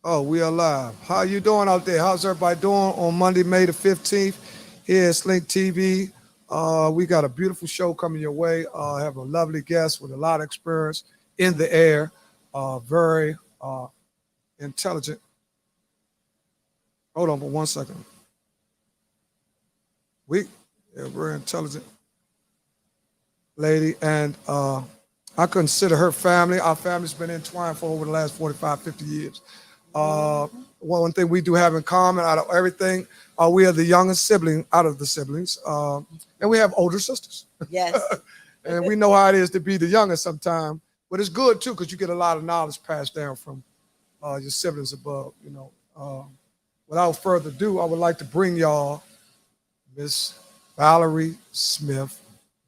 Oh, we are live. How you doing out there? How's everybody doing on Monday, May the 15th here at Slink TV? We got a beautiful show coming your way. I have a lovely guest with a lot of experience in the air, very intelligent. Hold on for 1 second. Very intelligent lady, and I consider her family. Our family's been entwined for over the last 45, 50 years. One thing we do have in common out of everything, we are the youngest sibling out of the siblings, and we have older sisters. Yes. And we know how it is to be the youngest sometimes, but it's good too because you get a lot of knowledge passed down from your siblings above. Without further ado, I would like to bring y'all Miss Valerie Smith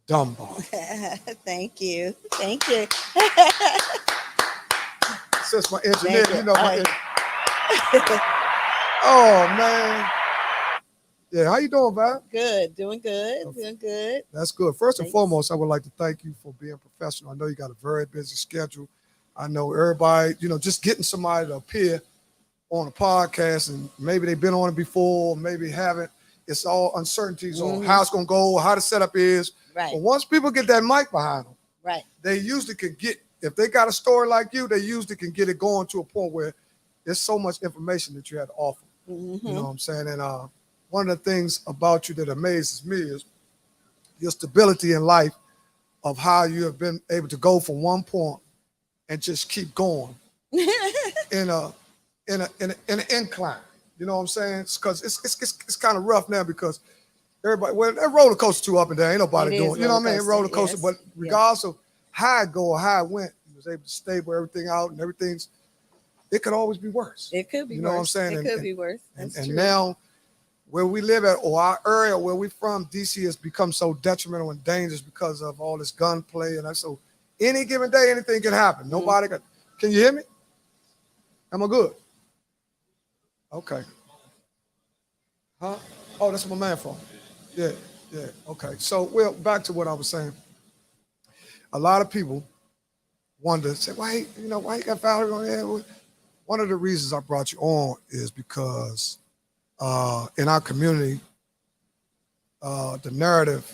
Dunbar. Thank you. Thank you. Since my engineer, oh man. Yeah, how you doing, Val? Good, doing good, doing good. That's good. First and foremost, I would like to thank you for being professional. I know you got a very busy schedule. I know everybody, just getting somebody to appear on a podcast, and maybe they've been on it before, maybe haven't. It's all uncertainties on how it's going to go, how the setup is. Right. But once people get that mic behind them, right, they usually can get, if they got a story like you, they usually can get it going to a point where there's so much information that you had to offer. You know what I'm saying? And one of the things about you that amazes me is your stability in life, of how you have been able to go from one point and just keep going in an incline. You know what I'm saying? Because it's kind of rough now because everybody, well, that roller coaster too up and down. Ain't nobody doing, you know what I mean? Roller coaster, yes. But regardless of how it go or how it went, you was able to stable everything out and everything's, it could always be worse. It could be worse. You know what I'm saying? It could be worse. And now where we live at, or our area where we from, DC has become so detrimental and dangerous because of all this gunplay. And so any given day, anything can happen. Nobody can you hear me? Am I good? Okay. Huh? Oh, that's my man phone. Yeah. Okay. So, well, back to what I was saying. A lot of people wonder, say, why you got Valerie on there? One of the reasons I brought you on is because in our community, the narrative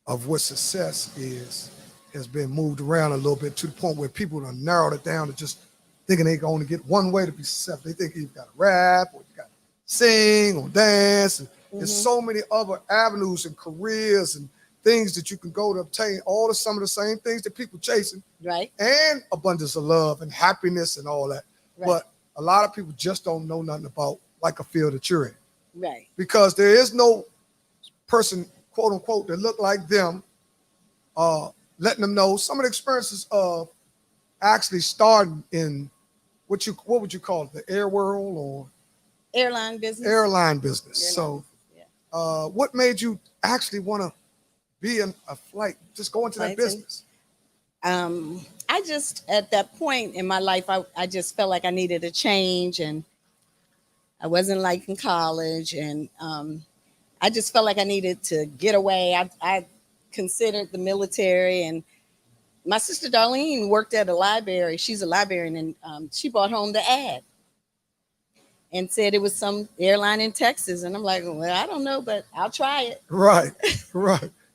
of what success is has been moved around a little bit to the point where people have narrowed it down to just thinking they can only get one way to be successful. They think you've got to rap or you got to sing or dance. And there's so many other avenues and careers and things that you can go to obtain some of the same things that people chasing. Right. And abundance of love and happiness and all that. Right. But a lot of people just don't know nothing about like a field that you're in. Right. Because there is no person, quote unquote, that look like them, letting them know some of the experiences of actually starting in what would you call it, the air world or airline business? Airline business. What made you actually want to be in a flight, just go into that business? I just, at that point in my life, I just felt like I needed a change, and I wasn't liking college, and I just felt like I needed to get away. I considered the military, and my sister Darlene worked at a library. She's a librarian, and she brought home the ad and said it was some airline in Texas. And I'm like, well, I don't know, but I'll try it. Right.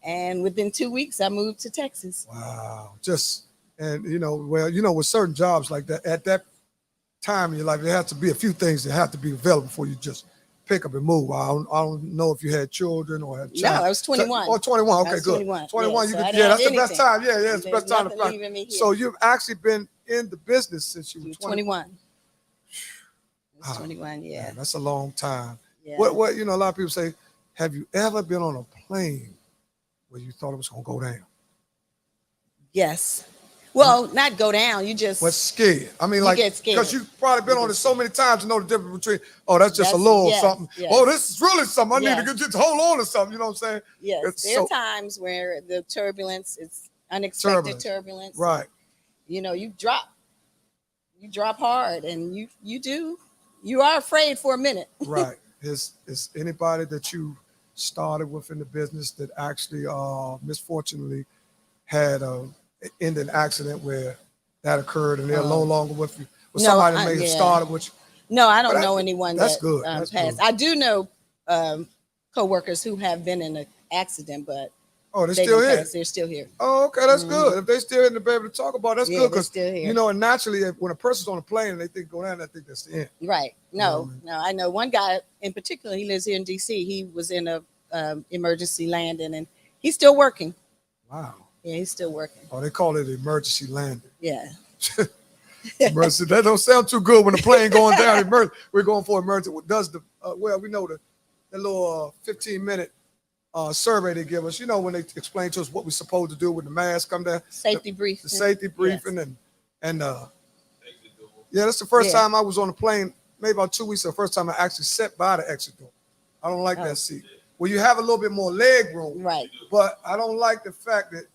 And within 2 weeks, I moved to Texas. Wow. With certain jobs like that, at that time in your life, there has to be a few things that have to be available before you just pick up and move. I don't know if you had children or had child. No, I was 21. Oh, 21. Okay, good. 21. That's the best time. Yeah, it's the best time to fly. So you've actually been in the business since you were 21. I was 21, yeah. Man, that's a long time. Yeah. What a lot of people say, have you ever been on a plane where you thought it was going to go down? Yes. Well, not go down. You just. But scared. I mean, you get scared. Because you've probably been on it so many times to know the difference between, that's just a little something. Yes. Oh, this is really something. I need to just hold on to something. You know what I'm saying? Yes. There are times where the turbulence, it's unexpected turbulence. Right. You drop hard, and you are afraid for a minute. Right. Is anybody that you started with in the business that actually misfortunately had ended an accident where that occurred and they're no longer with you? Somebody may have started with you? No, I don't But know anyone that's that good. That's passed. good. I do know coworkers who have been in an accident, but Oh, they're they still didn't here. pass. They're still here. Oh, okay, that's Mhm. good. If they still in to be able to talk about it, that's Yeah, good they're because still here. you know, and naturally, when a person's on a plane and they think go down, I think that's the end. Right. You know No, what I mean? no. I know one guy in particular. He lives here in D.C. He was in a emergency landing, and he's still working. Wow. Yeah, he's still working. Oh, they call it emergency landing. Yeah. Emergency. That don't sound too good when the plane going down. We're going for emergency. What does the well? We know the little 15-minute survey they give us. You know when they explain to us what we're supposed to do with the mask come down. Safety briefing. The safety briefing Yes. and yeah, that's the first Yeah. time I was on a plane. Maybe about 2 weeks. The first time I actually sat by the exit door. I don't like Oh. that seat. Well, you have a little bit more leg room, Right. but I don't like the fact that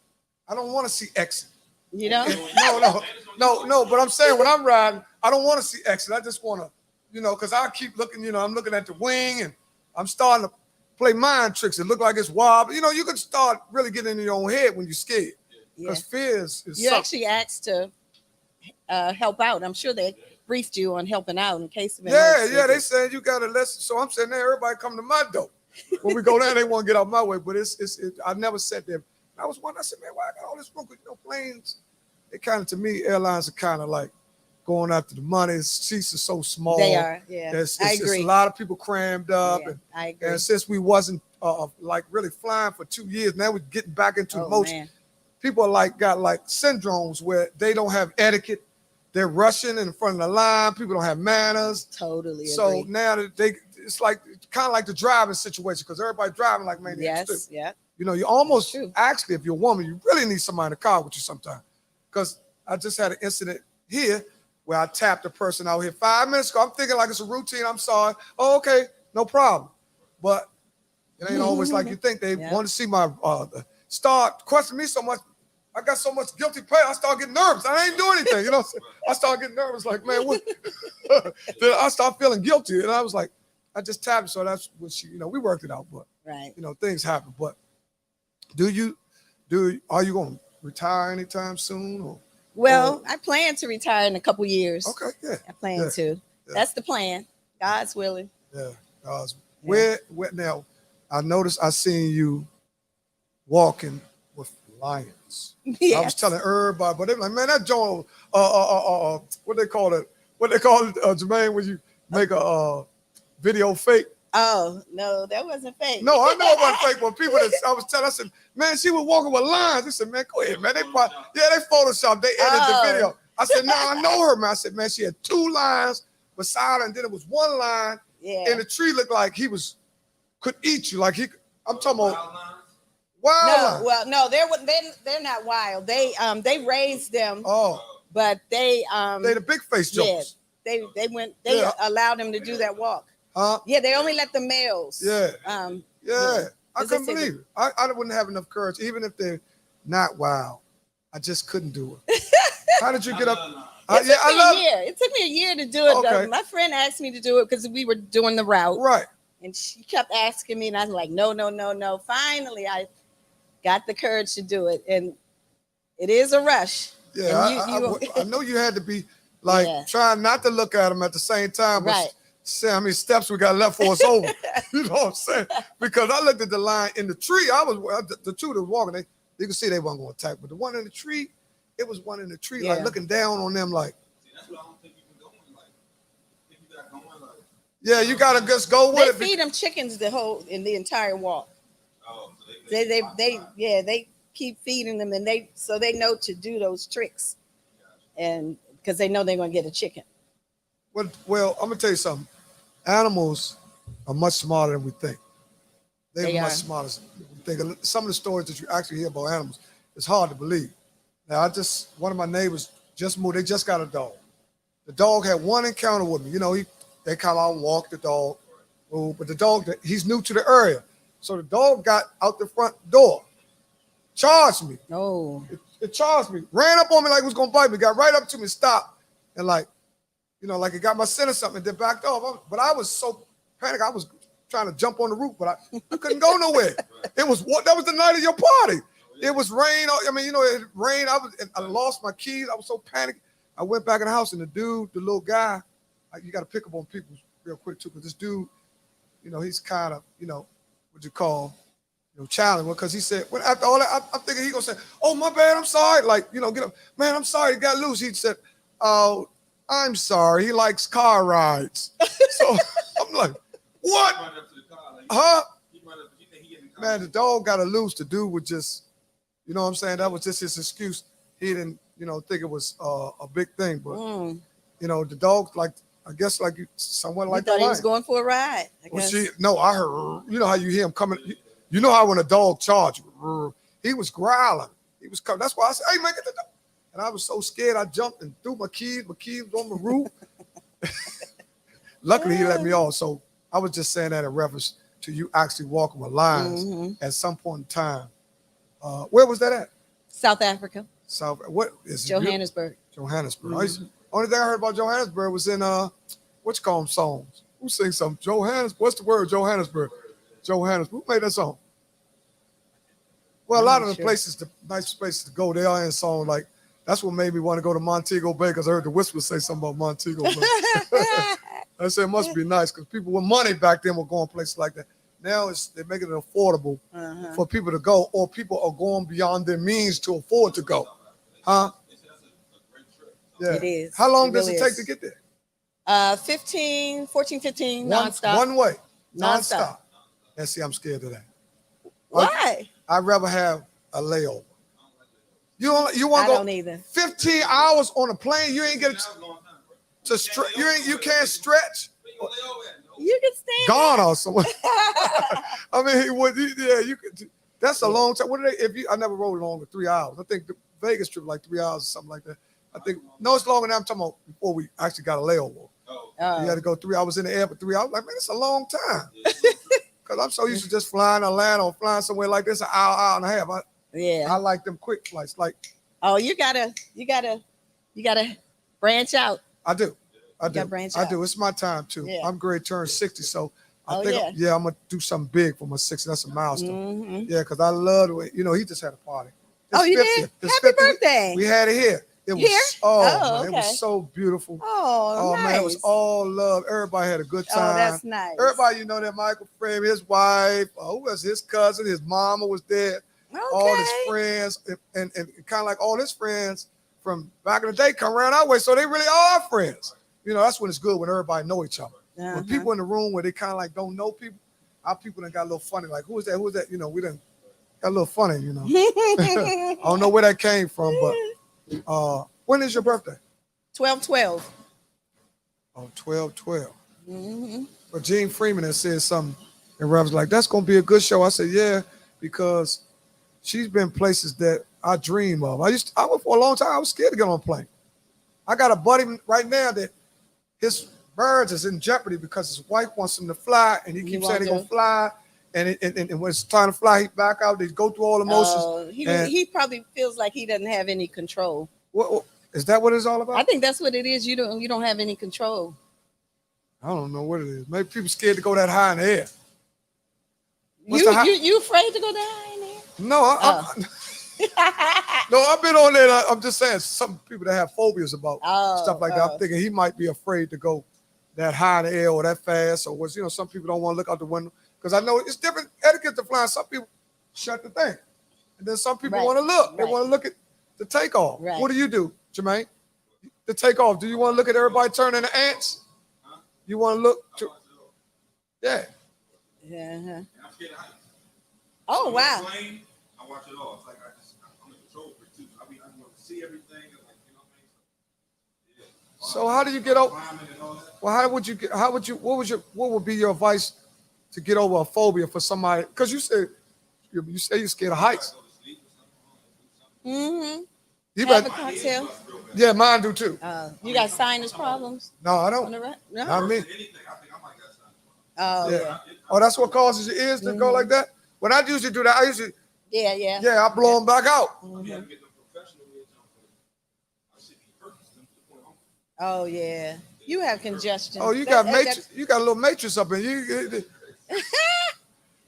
I don't want to see exit. You know. No. But I'm saying when I'm riding, I don't want to see exit. I just want to, because I keep looking. I'm looking at the wing, and I'm starting to play mind tricks. It look like it's wild. But, you can start really getting in your own head when you're scared. Yeah. Because fear is You something. actually asked to help out. I'm sure they briefed you on helping out in case of Yeah, emergency. they said you got a lesson. So I'm saying, everybody come to my door. When we go down, they want to get out my way. But I never sat there. I was wondering, I said, man, why I got all this room? Planes, they kind of, to me, airlines are kind of like going after the money. Seats are so small. They are, yeah. I It's agree. a lot of people crammed up. Yeah, I agree. And since we wasn't like really flying for 2 years, now we're getting back into the motion. Man. People are got syndromes where they don't have etiquette. They're rushing in front of the line. People don't have manners. Totally So agree. now that it's kind of like the driving situation because everybody driving like maniacs. Yes, yeah. You almost True. actually, if you're a woman, you really need somebody in the car with you sometimes. Because I just had an incident here where I tapped a person out here 5 minutes ago. I'm thinking like it's a routine. I'm sorry. Oh, okay, no problem. But it ain't always like you think. They Yeah. want to see my start questioning me so much. I got so much guilty pleasure. I start getting nervous. I ain't doing anything. I start getting nervous. Like, man, what? Then I start feeling guilty, and I was like, I just tapped. So that's what we worked it out. But Right. things happen. But are you going to retire anytime soon? Or Well, I plan to retire in a couple years. okay, yeah, I plan yeah, to. yeah. That's the plan. God's willing. yeah. Where now? I noticed I seen you walking with lions. Yes. I was telling everybody, but they were like, man, that Joe, what they call it, Jermaine, when you make a video fake. Oh, no, that wasn't fake. No, I know it wasn't fake, but people that I was telling, I said, man, she was walking with lions. They said, man, go ahead, man. They photoshopped, they edited the video. I said, no, I know her, man. I said, man, she had 2 lions beside her, and then it was 1 lion, Yeah. and the tree looked like could eat you. Like I'm talking about wild No, lions. well, no, they're not wild. They raised them, Oh, but they they the big face yeah, jokers. they Yeah. allowed them to do that walk. Huh? Yeah, they only let the males. Yeah. Yeah. I 'Cause they couldn't said believe it. I wouldn't have enough courage, even if they're not wild. I just couldn't do it. How did you get up? It took me a year. It took me a year to do it. Okay. My friend asked me to do it because we were doing the route. Right. And she kept asking me, and I was like, no. Finally, I got the courage to do it. And it is a rush. Yeah, And I know you had to be like Yeah. trying not to look at them at the same time, but Right. say how many steps we got left for us over. You know what I'm saying? Because I looked at the line in the tree. The two that were walking, you could see they weren't going to attack, but the one in the tree, it was one in the tree, like Yeah. looking down on them, like. See, that's what I don't think you can go in like. If you got going like. Yeah, you gotta just go They with it. feed them chickens the entire walk. Oh, so They keep feeding them, and they know to do those tricks, and because they know they're gonna get a chicken. Well, I'm gonna tell you something. Animals are much smarter than we think. They much are. smarter than we think. Some of the stories that you actually hear about animals, it's hard to believe. Now, one of my neighbors just moved. They just got a dog. The dog had one encounter with me. They come out and walk the dog. Oh, but the dog, he's new to the area. So the dog got out the front door, charged me. Oh, It charged me, ran up on me like it was gonna bite me, got right up to me, stopped, and like it got my scent or something, and then backed off. But I was so panicked, I was trying to jump on the roof, but I couldn't go nowhere. That was the night of your party. It was rain. I mean, it rained. I lost my keys. I was so panicked. I went back in the house, and the little guy, you got to pick up on people real quick too, because this dude, you know, he's kind of, you know, what you call, you know, challenging, because he said, well, after all that, I'm thinking he gonna say, oh, my bad, I'm sorry, like, you know, get up, man, I'm sorry, he got loose. He said, oh, I'm sorry, he likes car rides. So I'm like, what? Run up to the car, like, Huh? he run up, you think he in the car? Man, the dog got a loose. The dude was just, you know what I'm saying? That was just his excuse. He didn't, you know, think it was a big thing, but you know, the dog, like, I guess, like someone You like thought that. he was going for a ride. I Well, guess. no, I heard. You know how you hear him coming. You know how when a dog charges, he was growling. He was coming. That's why I said, "Hey, man, get the dog." And I was so scared, I jumped and threw my keys. My keys was on the roof. Luckily, he let me off. So I was just saying that in reference to you actually walking with lions at some point in time. Where was that at? South Africa, South. What is it? Johannesburg. Johannesburg. Only thing I heard about Johannesburg was in what you call them songs? Who sings some Johannesburg? What's the word? Johannesburg. Johannesburg. Who made that song? Well, a lot of the places, the nice places to go, they are in song. Like that's what made me want to go to Montego Bay, because I heard the Whispers say something about Montego Bay. I said it must be nice, because people with money back then were going places like that. Now they're making it affordable for people to go, or people are going beyond their means to afford to go. Huh? Yeah. It is. How long It does really it take is. to get there? 15, nonstop. One way. Nonstop. Nonstop. And see, I'm scared of that. Why? I'd rather have a layover. You want I to don't go either. 15 hours on a plane? You ain't get to stretch. You can't stretch. You can stand. Gone or somewhere. I mean, yeah, you could. That's a long time. What do they? I never rode longer 3 hours. I think the Vegas trip like 3 hours or something like that. I think no, it's longer than I'm talking about before we actually got a layover. You had to go 3 hours in the air for 3 hours. Like, man, it's a long time. Because I'm so used to just flying to Atlanta or flying somewhere like this an hour and a half. I like them quick flights. Like, oh, you gotta branch out. I do. Branch I out. do. It's my time too. Yeah. I'm going to turn 60, so I Oh, think yeah. I'm gonna do something big for my 60. That's a milestone. Yeah, because I love the way, you know, he just had a party. His You 50th. did? His Happy 50th, birthday. We had it here. It was Here? man, it Okay. was so beautiful. Oh, nice. Man, it was all love. Everybody had a good time. Oh, that's nice. Everybody, you know, that Michael Frame, his wife, who was his cousin, his mama was there. Okay. All his friends, and kind of like all his friends from back in the day come around our way. So they really are friends. You know, that's when it's good, when everybody know each other. When people in the room where they kind of like don't know people, our people done got a little funny. Like, who is that? Who is that? You know, we done got a little funny, you know. I don't know where that came from, but when is your birthday? 12/12. Oh, 12/12. But Gene Freeman has said something, and Rev was like, that's going to be a good show. I said, yeah, because she's been places that I dream of. I went for a long time, I was scared to get on a plane. I got a buddy right now that his birds is in jeopardy because his wife wants him to fly, and he keeps saying he's going to fly. And when it's time to fly, he back out. They go through all the motions. He probably feels like he doesn't have any control. What is that? What it's all about? I think that's what it is. You don't have any control. I don't know what it is. Maybe people scared to go that high in the air. You afraid to go that high in the air? No, no, I've been on there. I'm just saying, some people that have phobias about stuff like that. I'm thinking he might be afraid to go that high in the air or that fast, or was, you know, some people don't want to look out the window, because I know it's different etiquette to flying. Some people shut the thing, and then some people want to look. They want to look at the takeoff. Right. What do you do, Jermaine? The takeoff. Do you want to look at everybody turning into ants? You want to look to? Yeah. Yeah. I'm scared of heights. Oh, wow. Plane, I watch it all. It's like I'm a control freak too. I want to see everything. And like, you know what I mean? Yeah. So how do you get over? Well, what would be your advice to get over a phobia for somebody? Because you say you're scared of heights. You Have a cocktail. Yeah, mine do too. You got sinus problems? No, I don't. No. Not me. Oh, Yeah. Oh, that's what causes your ears to go like that? When I usually do that, Yeah. I blow them back out. Oh, yeah. You have congestion. Oh, you got you got a little matrix up in you.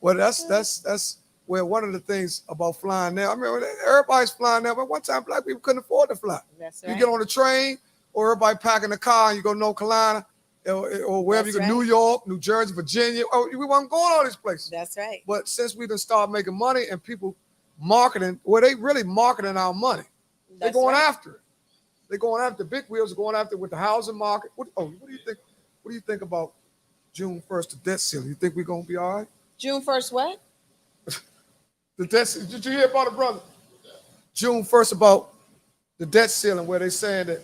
Well, that's where one of the things about flying now. I mean, everybody's flying now, but one time black people couldn't afford to fly. That's right. You get on the train, or everybody packing the car and you go to North Carolina, or wherever That's you go, New right. York, New Jersey, Virginia. Oh, we wasn't going all these places. That's right. But since we done started making money and people marketing, well, they really marketing our money. They're That's going right. after it. They're going after big wheels, are going after it with the housing market. What do you think? What do you think about June 1st, the debt ceiling? You think we're gonna be all right? June 1st, what? The debt ceiling. Did you hear about it, brother? June 1st about the debt ceiling, where they saying that,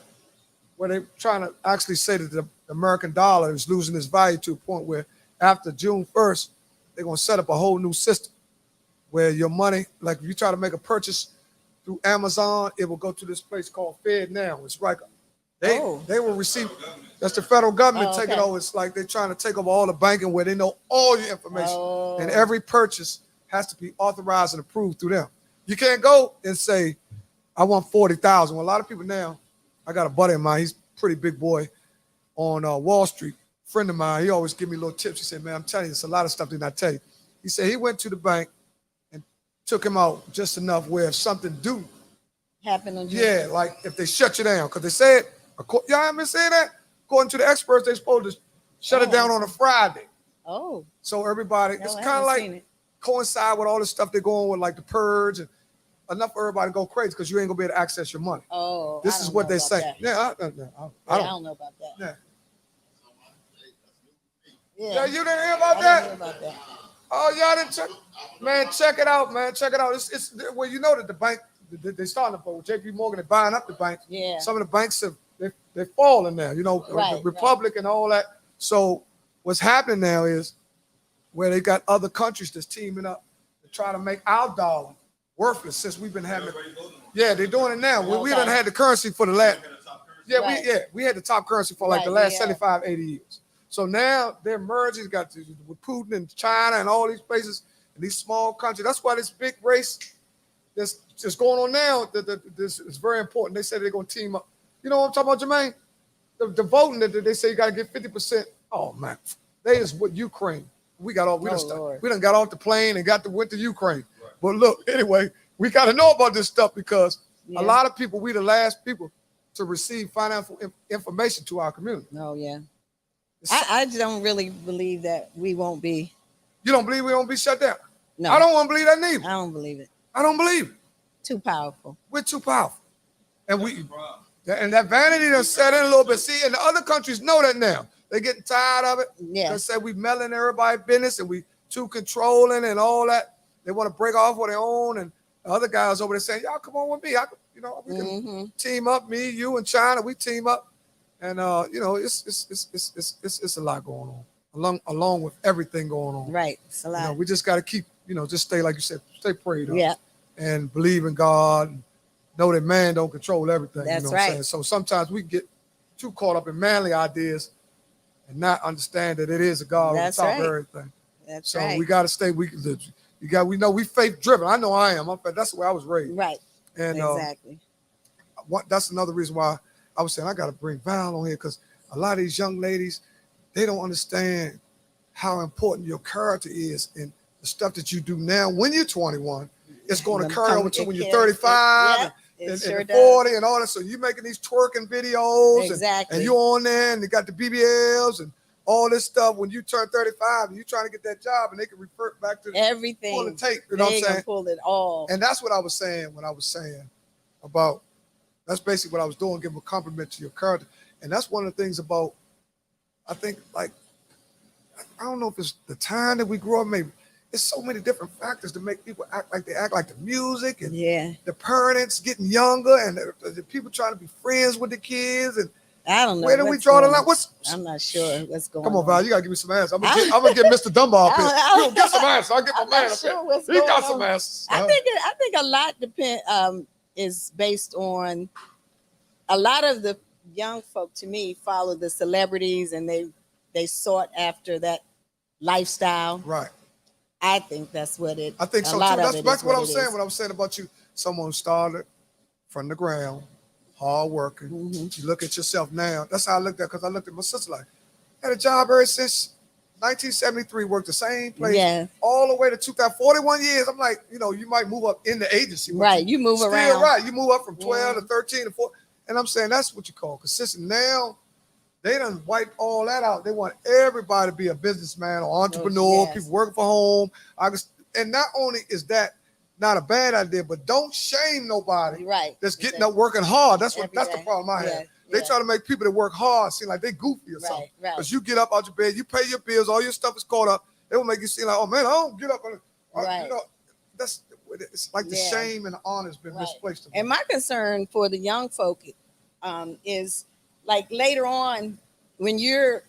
where they trying to actually say that the American dollar is losing its value to a point where after June 1st, they're gonna set up a whole new system where your money, like if you try to make a purchase through Amazon, it will go to this place called Fed Now. It's like they will receive. That's the federal government taking over. It's like they're trying to take over all the banking where they know all your information, and every purchase has to be authorized and approved through them. You can't go and say, "I want 40,000." Well, a lot of people now. I got a buddy of mine. He's a pretty big boy on Wall Street. Friend of mine. He always give me little tips. He said, "Man, I'm telling you, it's a lot of stuff they not tell you." He said he went to the bank and took him out just enough where if something do Happen on June. yeah, like if they shut you down, because they said, y'all haven't been saying that? According to the experts, they're supposed to shut it down on a Friday. Oh. So everybody, No, it's I kind of haven't seen like it. coincide with all the stuff they're going with, like the purge, and enough for everybody to go crazy because you ain't gonna be able to access your money. Oh. This is what they say. That. Yeah, I I don't. don't know about that. Yeah. Yeah. Yeah, you didn't hear about I that? didn't hear about that. Oh, y'all didn't check. Man, check it out, man. Check it out. It's well, you know that the bank, they starting to vote. JP Morgan, they're buying up the banks. Yeah. Some of the banks have they're falling now, you know, Right, the Republic and all that. So what's happening now is where they got other countries that's teaming up to try to make our dollar worthless since we've been having it. Yeah, they're doing it now. We done had the currency for the last. Yeah, Right. we had the top currency for like Right, the last yeah. 75, 80 years. So now they're merging, got to, with Putin and China and all these places and these small countries. That's why this big race that's just going on now, this is very important. They said they're going to team up. You know what I'm talking about, Jermaine? The voting that they say you got to get 50%. Oh, man. They is with Ukraine. We done got off the plane and went to Ukraine. Right. But look, anyway, we got to know about this stuff because a lot of people, we the last people to receive financial information to our community. Oh, yeah. I don't really believe that we won't be. You don't believe we won't be shut down? No. I don't want to believe that neither. I don't believe it. I don't believe it. Too powerful. We're too powerful. And that vanity done set in a little bit. See, and the other countries know that now. They're getting tired of it. Yeah. They say we meddling everybody's business and we too controlling and all that. They want to break off on their own. And the other guys over there saying, y'all come on with me. We can team up, me, you, and China. We team up. And it's a lot going on along with everything going on. Right. It's a lot. We just got to keep, just stay, like you said, stay prayed up. Yeah. And believe in God. And know that man don't control everything. That's you know what right. I'm saying? So sometimes we get too caught up in manly ideas and not understand that it is a God on top of everything. That's so right. we got to stay. We know we faith driven. I know I am. That's the way I was raised. Right. And exactly. That's another reason why I was saying I got to bring Val on here, because a lot of these young ladies, they don't understand how important your character is and the stuff that you do now when you're 21. It's going to carry over to when you're 35 and 40 and all that. So you're making these twerking videos and you're on there and they got the BBLs and all this stuff. When you turn 35 and you're trying to get that job and they can revert back to everything. Pull the tape, you know what I'm saying? Pull it all. And that's what I was saying when I was saying about, that's basically what I was doing, giving a compliment to your character. And that's one of the things about, I think, like, I don't know if it's the time that we grew up, maybe. It's so many different factors to make people act like they act, like the music and the parents getting younger and the people trying to be friends with the kids. And I don't know. Where do we draw the line? I'm not sure what's going on. Come on, Val, you got to give me some answers. I'm going to get Mr. Dunbar up here. Get some answers. I'll get my man up here. He got some answers. I think a lot is based on a lot of the young folk, to me, follow the celebrities and they sought after that lifestyle. Right. I think that's what it. I think so too. That's what I'm saying. What I'm saying about you, someone who started from the ground, hard working. You look at yourself now. That's how I looked at. Because I looked at my sister like, had a job ever since 1973. Worked the same place, all the way to 2041 years. I'm like, you might move up in the agency, right? You move around, right? You move up from 12 to 13 to 4. And I'm saying that's what you call consistent. Now, They done wiped all that out. They want everybody to be a businessman or entrepreneur, yes. people working for home. And not only is that not a bad idea, but don't shame nobody Right. that's getting up working hard. That's the Every day. problem I Yeah, have. They yeah. try to make people that work hard seem like they goofy or something. Right. Because you get up out your bed, you pay your bills, all your stuff is caught up. They will make you seem like, oh man, I don't get up. Right. You know, it's like the shame and the honor has been misplaced. And my concern for the young folk is like later on when you're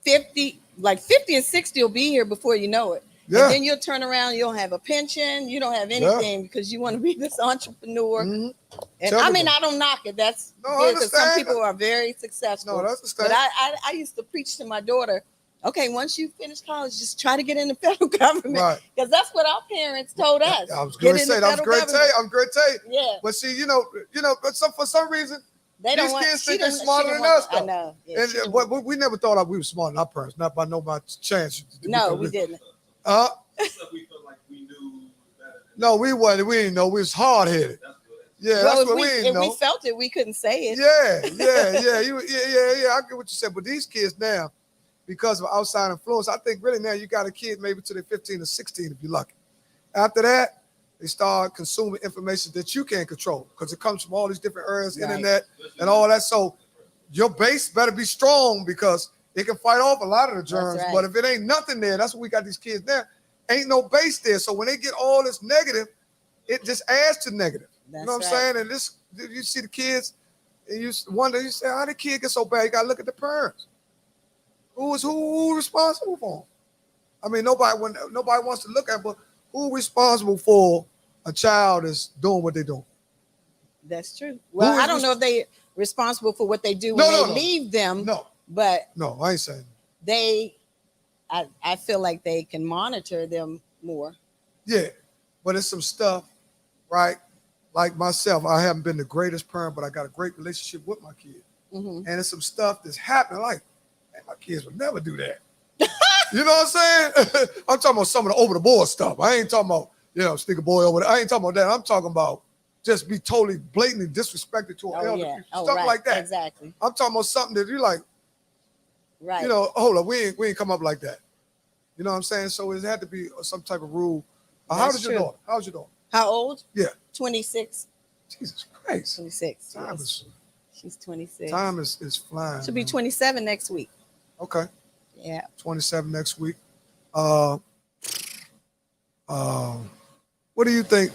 50, like 50 and 60 will be here before you know it. Yeah. And then you'll turn around, you don't have a pension, you don't have anything because you want to be this entrepreneur. Mm-hmm. And I mean, I don't knock it. That's good because some people are very successful. No, that's the But I used to preach to my daughter, okay, once you finish college, just try to get in the federal government. Right. Because that's what our parents told us. I was going to say, that was great to you. I'm great to you. Yeah. But see, but for some reason, they these kids think they're smarter than us. I know. Yeah, and we never thought we were smarter than our parents, not by no chance. No, we didn't. We felt like we knew better. No, we wasn't. We didn't know. We was hard headed. Yeah, well, that's what we didn't know. If we felt it, we couldn't say it. Yeah. I get what you said. But these kids now, because of outside influence, I think really now you got a kid maybe till they're 15 or 16 if you're lucky. After that, they start consuming information that you can't control because it comes from all these different areas, internet and all that. So your base better be strong because it can fight off a lot of the germs. Right. But if it ain't nothing there, that's what we got these kids there. Ain't no base there. So when they get all this negative, it just adds to negative. That's you know what I'm saying? And this, you see the kids, and you wonder, you say, how did the kid get so bad? You got to look at the parents. Who responsible for them? I mean, nobody wants to look at, but who responsible for a child is doing what they're doing? That's true. Well, I don't know if they responsible for what they do when they leave them. No. But no, I ain't saying I feel like they can monitor them more. Yeah, but it's some stuff, right? Like myself, I haven't been the greatest parent, but I got a great relationship with my kid. Mm-hmm. And it's some stuff that's happening. Like, man, my kids would never do that. You know what I'm saying? I'm talking about some of the over the board stuff. I ain't talking about, stick a boy over there. I ain't talking about that. I'm talking about just be totally blatantly disrespected to an elder. Stuff like that. Exactly. I'm talking about something that you're like, right. Hold up, we ain't come up like that. You know what I'm saying? So it had to be some type of rule. How old is your daughter? How's your daughter? How old? Yeah. 26. Jesus Christ. 26. She's 26. Time is flying. She'll be 27 next week. Okay. Yeah. 27 next week. What do you think?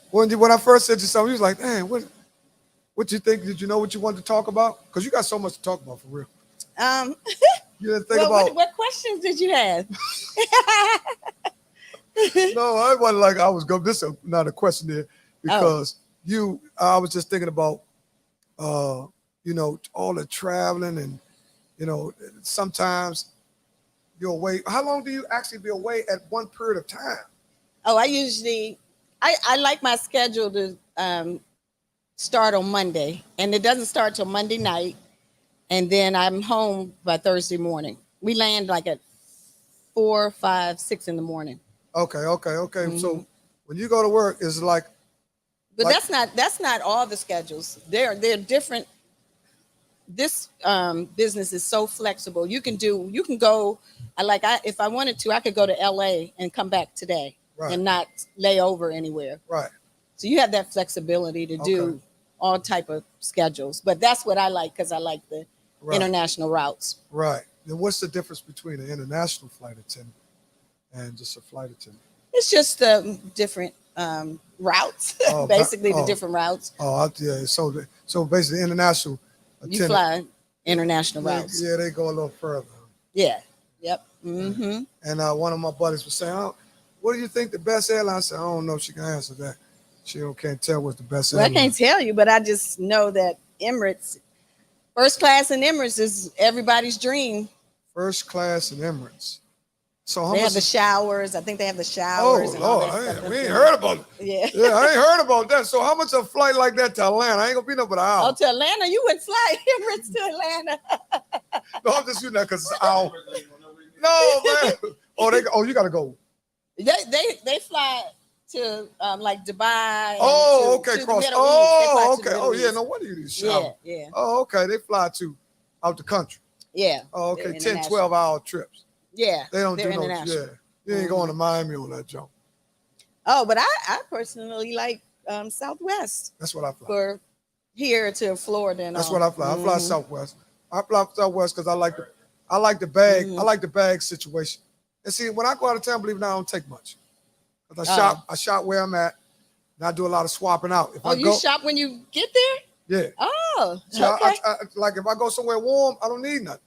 When I first said to something, you was like, "Man, what you think? Did you know what you wanted to talk about? Because you got so much to talk about for real." You didn't think about what questions did you have? No, I wasn't like I was going. This is not a question there because I was just thinking about, all the traveling and, sometimes you're away. How long do you actually be away at one period of time? Oh, I like my schedule to start on Monday, and it doesn't start till Monday night, and then I'm home by Thursday morning. We land like at 4, 5, 6 in the morning. Okay. Mm-hmm. So when you go to work, it's like. But that's not all the schedules. They're different. This business is so flexible. You can go. If I wanted to, I could go to LA and come back today and not lay over anywhere. Right. So you have that flexibility to do all type of schedules. But that's what I like because I like the international routes. Right. Then what's the difference between an international flight attendant and just a flight attendant? It's just different routes. Basically, the different routes. Yeah. So basically, international. You fly international routes. Yeah, they go a little further. Yeah. Yep. Mm-hmm. And one of my buddies was saying, "What do you think the best airline?" I said, "I don't know if she can answer that. She can't tell what's the best airline." I can't tell you, but I just know that Emirates, first class in Emirates is everybody's dream. First class in Emirates. So they have the showers. I think they have the showers. Oh, Lord, we ain't heard about it. Yeah, I ain't heard about that. So how much a flight like that to Atlanta? I ain't gonna be no but an hour. Oh, to Atlanta? You wouldn't fly Emirates to Atlanta. No, I'm just using that because it's an hour. No, man. You gotta go. They fly to like Dubai. And Oh, to okay, the cross. Middle East. They fly Oh, to the okay. Middle Oh, yeah. East. No wonder you need to Yeah, shower. yeah, Oh, okay. They fly to out the country. yeah. Oh, They're okay. 10, international. 12-hour trips. Yeah, They don't they're do no. international. Yeah. You ain't going to Miami on that jump. Oh, but I personally like Southwest That's what I fly. for here to Florida and That's all. what I fly. I fly Southwest. I fly Southwest because I like the bag. I like the bag situation. And see, when I go out of town, believe it or not, I don't take much. 'Cause I shop where I'm at, and I do a lot of swapping out. If Oh, I you go, shop when you get there? yeah. Oh, See, okay. I like if I go somewhere warm, I don't need nothing.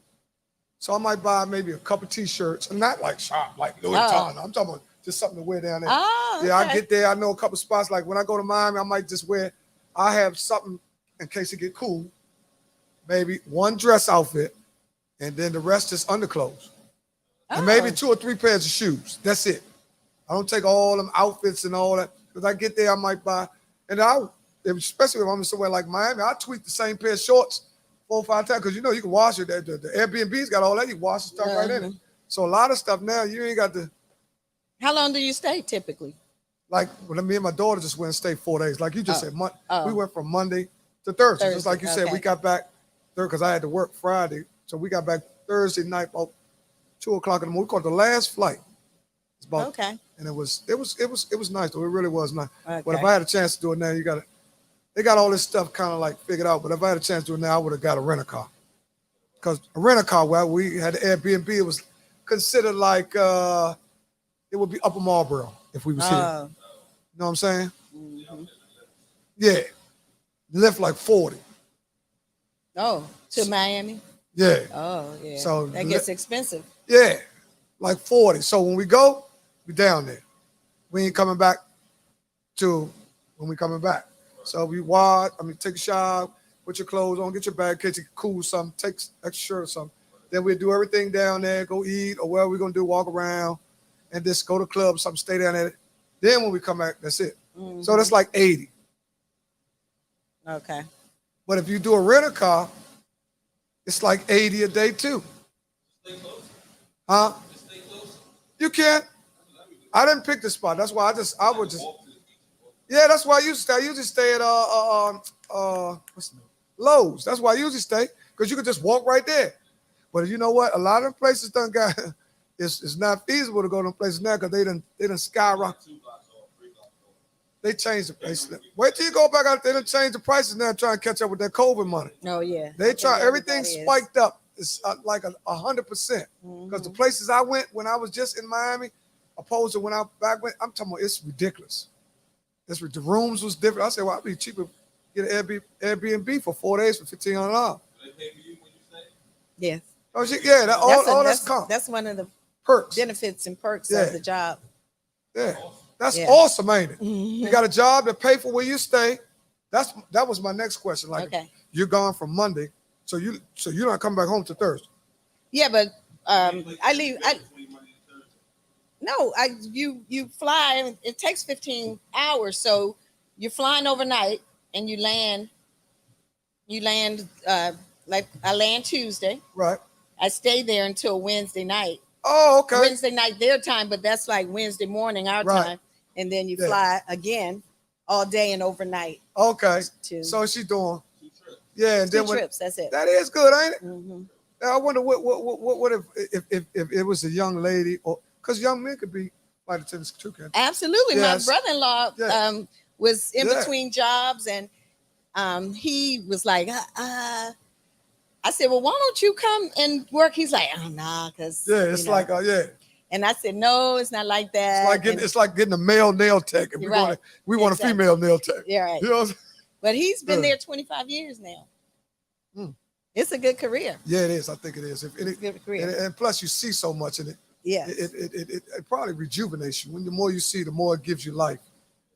So I might buy maybe a couple t-shirts, and not like shop like Louis Vuitton. I'm talking about just something to wear down there. Oh, Yeah, I okay. get there. I know a couple spots. Like when I go to Miami, I might just wear. I have something in case it get cool. Maybe one dress outfit, and then the rest is underclothes, and maybe 2 or 3 pairs of shoes. That's it. I don't take all them outfits and all that because I get there, I might buy, and especially if I'm somewhere like Miami, I tweak the same pair of shorts 4 or 5 times because you can wash it. The Airbnb's got all that. You wash the stuff right in it. So a lot of stuff now you ain't got to. How long do you stay typically? Like when me and my daughter just went and stayed 4 days. Like you just said, we went from Monday to Thursday. Just like you said, we got back because I had to work Friday, so we got back Thursday night about 2 o'clock in the morning. We caught the last flight. It's about and it was nice though. It really was nice. Okay. But if I had a chance to do it now, they got all this stuff kind of like figured out. But if I had a chance to do it now, I would have got a rent-a-car. Because a rent-a-car, where we had the Airbnb, it was considered like it would be Upper Marlboro if we was here. You know what I'm saying? Yeah. Lift like 40. Oh, to Miami? Yeah. Oh, yeah. So that gets expensive. Yeah. Like 40. So when we go, we down there. We ain't coming back to when we coming back. So we take a shower, put your clothes on, get your bag, catch you cool something, take extra shirt or something. Then we'll do everything down there, go eat or whatever we're gonna do, walk around and just go to the club, something, stay down there. Then when we come back, that's it. So that's like 80. Okay. But if you do a rent-a-car, it's like 80 a day too. Huh? You can't. I didn't pick the spot. That's why I would just. Yeah, that's why I used to stay. I usually stay at what's the name? Lowe's. That's why I usually stay because you could just walk right there. But you know what? A lot of them places done got. It's not feasible to go to them places now because they done skyrocket. They changed the price. Wait till you go back out there. They done changed the prices now, trying to catch up with that COVID money. Oh yeah. They try everything spiked up. It's like 100% because the places I went when I was just in Miami, opposed to when I back went, I'm talking about it's ridiculous. The rooms was different. I said, well, I'd be cheaper get an Airbnb for 4 days for $1,500. Yes. Oh, yeah, all that's comp. That's one of the perks, benefits and perks of the job. Yeah, that's awesome, ain't it? You got a job that pay for where you stay. That was my next question. Like, you're gone from Monday, so you're not coming back home to Thursday. Yeah, but I leave. You fly. It takes 15 hours, so you're flying overnight and you land. Like I land Tuesday. Right. I stay there until Wednesday night. Oh, okay. Wednesday night their time, but that's like Wednesday morning our time, and then you fly again all day and overnight. Okay. So she's doing. Yeah, and two then trips. That's it. That is good, ain't it? I wonder what if it was a young lady, or because young men could be flight attendants too, can Absolutely. Yes. My brother-in-law was in between jobs, and he was like, I said, well, why don't you come and work? He's like, oh, nah, because it's like And I said, no, it's not like that. It's like getting a male nail tech. And we want a female nail tech. Yeah, right. You know but he's been there 25 years now. It's a good career. Yeah, it is. I think it is. It's a good career. And plus, you see so much in it. Yeah. It probably rejuvenates you. When the more you see, the more it gives you life.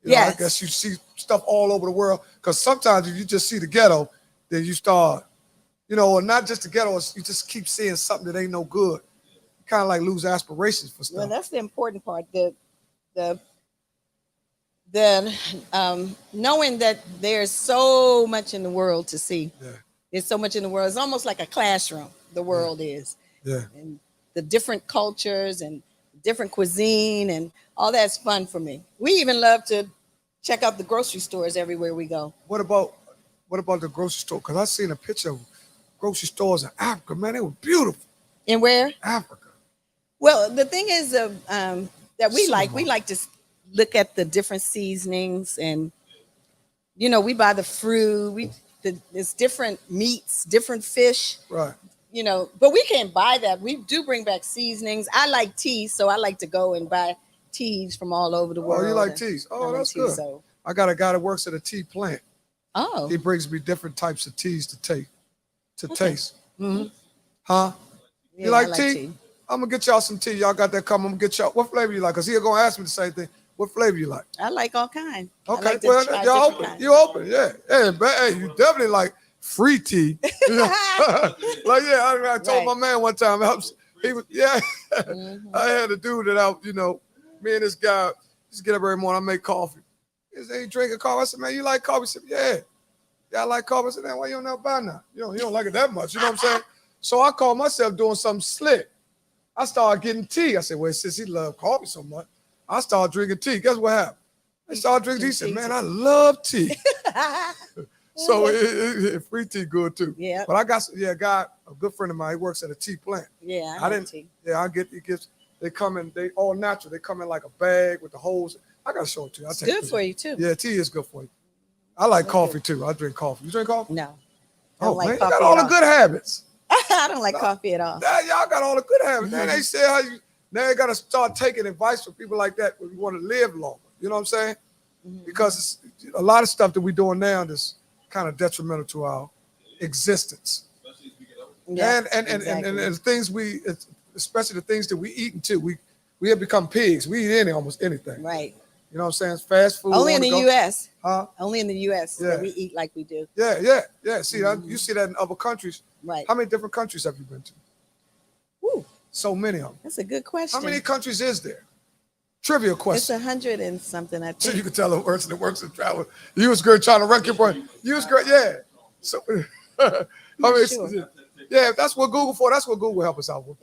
You know, I guess you see stuff all over the world. Because sometimes if you just see the ghetto, then you start, or not just the ghetto, you just keep seeing something that ain't no good. You kind of like lose aspirations for stuff. Well, that's the important part. The knowing that there's so much in the world to see. Yeah. There's so much in the world. It's almost like a classroom. The world is. Yeah. And the different cultures and different cuisine and all that's fun for me. We even love to check out the grocery stores everywhere we go. What about the grocery store? Because I seen a picture of grocery stores in Africa. Man, they were beautiful. And where? Africa. Well, the thing is that we Cinema. like to look at the different seasonings, and you know, we buy the fruit. There's different meats, different fish. Right. You know, but we can't buy that. We do bring back seasonings. I like tea, so I like to go and buy teas from all over the world. Oh, you like and teas? I Oh, like that's tea, good. so- I got a guy that works at a tea plant. Oh, He brings me different types of teas to Okay. taste. Mhm. Huh? Yeah, You like I tea? I'm gonna get y'all some tea. Y'all got that coming. I'm gonna get y'all. What flavor you like? Cause he gonna ask me the same thing. What flavor you like? I like all kinds. I Okay, like to well, try you're different open. kinds. You open, yeah. Hey, but hey, you definitely like free tea. You know? Like, yeah, I told Right. my man one time, he was, yeah. Mhm. I had a dude that me and this guy just get up every morning. I make coffee. He said, "You drinking coffee?" I said, "Man, you like coffee?" He said, "Yeah, I like coffee." I said, "Man, why you don't know buy now? You don't like it that much." You know what I'm saying? So I called myself doing something slick. I started getting tea. I said, "Well, since he loved coffee so much, I started drinking tea." Guess what happened? I started drinking tea. He said, "Man, I love tea." So free tea good too. Yeah. But I got a guy, a good friend of mine. He works at a tea plant. Yeah, I like didn't. tea. Yeah, it gives. They come in. They all natural. They come in like a bag with the holes. I gotta show it to you. It's good for you too. Yeah, tea is good for you. I like That's coffee good. too. I drink coffee. You drink coffee? No, I Oh don't like man, you coffee got all at the good habits. I don't like No. coffee at all. Y'all got all the good habits. Now they say now you gotta start taking advice from people like that when you want to live longer. You know what I'm saying? Mhm. Because it's a lot of stuff that we're doing now that's kind of detrimental to our existence. Yeah, And exactly. the things especially the things that we eat too. We have become pigs. We eat almost anything. Right. You know what I'm saying? It's fast food. Only in the U.S. Huh? Only in the U.S. Yeah. that we eat like we do. Yeah. See, Mhm. you see that in other countries. Right. How many different countries have you been to? Woo, So many of them. that's a good question. How many countries is there? Trivia It's question. 100 and something, I So think. you can tell the person that works in travel. You was good trying to wreck your brain. You was great, yeah. So, Not sure. yeah, if that's what Google for. That's what Google help us out with.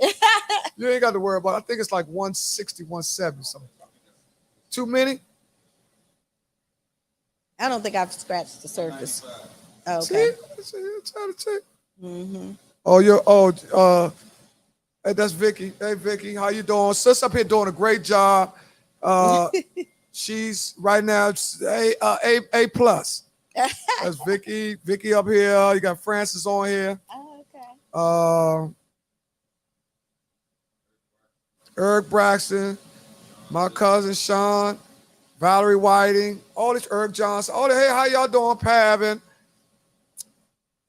You ain't got to worry about it. I think it's like 160, 170 something. Too many? I don't think I've scratched the surface. Oh, See? okay. Trying to check. Mm-hmm. Hey, that's Vicky. Hey, Vicky, how you doing? Sis up here doing a great job. She's right now A plus. That's Vicky. Vicky up here. You got Francis on here. Oh, okay. Eric Braxton, my cousin Sean, Valerie Whiting, all this Eric Johnson. All the hey, how y'all doing, Pavin?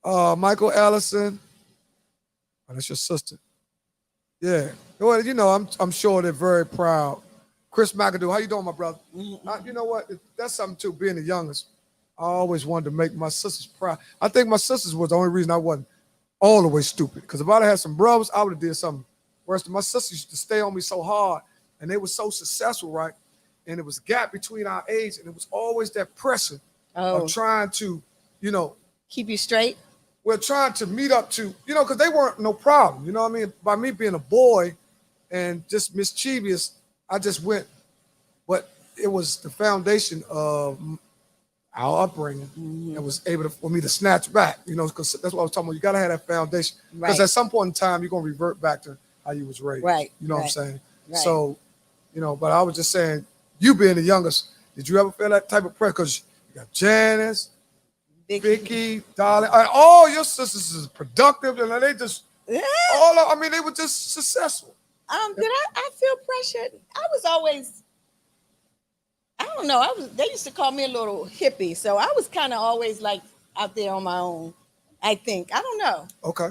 Michael Ellison. Oh, that's your sister. Yeah. Well, I'm sure they're very proud. Chris McAdoo, how you doing, my brother? Mhm. You know what? That's something too. Being the youngest, I always wanted to make my sisters proud. I think my sisters was the only reason I wasn't all the way stupid. Because if I'd had some brothers, I would have did something worse. My sisters used to stay on me so hard, and they were so successful, right? And it was a gap between our age, and it was always that pressure Oh, of trying to, keep you straight? we're trying to meet up to, because they weren't no problem. You know what I mean? By me being a boy and just mischievous, I just went. But it was the foundation of our upbringing Mhm. that was able for me to snatch back, because that's what I was talking about. You got to have that foundation. Because Right. at some point in time, you're going to revert back to how you was raised. Right, You know what I'm right, saying? right. So, but I was just saying, you being the youngest, did you ever feel that type of pressure? Because you got Janice, Vicky, Darling, and all your sisters is productive, and they just Yeah. they were just successful. Did I feel pressured? I was always, I don't know. They used to call me a little hippie. So I was kind of always like out there on my own, I think. I don't know. Okay,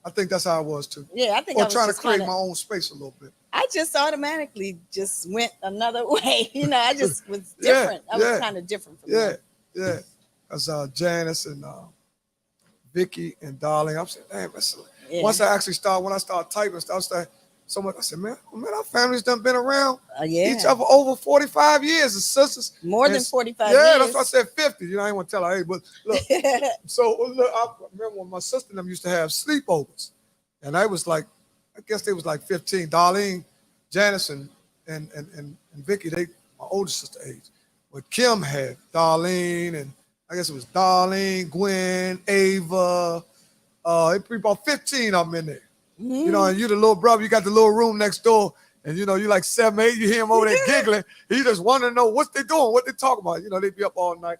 I think that's how I was too. Yeah, I think I Or was trying to just create kinda, my own space a little bit. I just automatically just went another way. I just was Yeah, different. I yeah. was kind of different from Yeah, them. yeah. That's Janice and Vicky and Darling. I'm saying, damn, Yeah. when I started typing stuff, so much. I said, man, our family's done been around Yeah. each other over 45 years as sisters. More than And 45 yeah, years. that's why I said 50. I ain't want to tell her, hey, but look. So look, I remember when my sister and them used to have sleepovers. And I was like, I guess they was like 15. Darlene, Janice, and and Vicky, they my older sister age. But Kim had Darlene, and I guess it was Darlene, Gwen, Ava. It be about 15 of them in there. You know, and you the little brother, you got the little room next door, and you know, you like 7, 8, you hear him over there giggling. He just want to know what they doing, what they talking about. You know, they be up all night.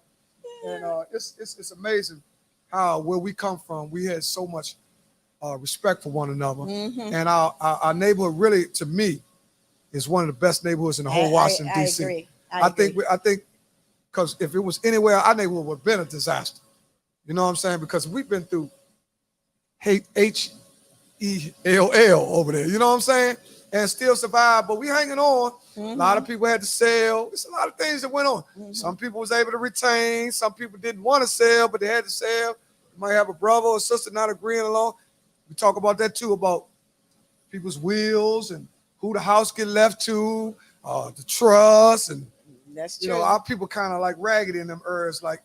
And it's amazing how where we come from, we had so much respect for one another. And our neighborhood really, to me, is one of the best neighborhoods in the whole Washington, D.C. Agree. I think because if it was anywhere, our neighborhood would have been a disaster. You know what I'm saying? Because we've been through HELL over there. You know what I'm saying? And still survive, but we hanging on. A lot of people had to sell. It's a lot of things that went on. Some people was able to retain. Some people didn't want to sell, but they had to sell. You might have a brother or sister not agreeing along. We talk about that too, about people's wills and who the house get left to, the trust, and that's you true. know, our people kind of like raggedy in them areas. Like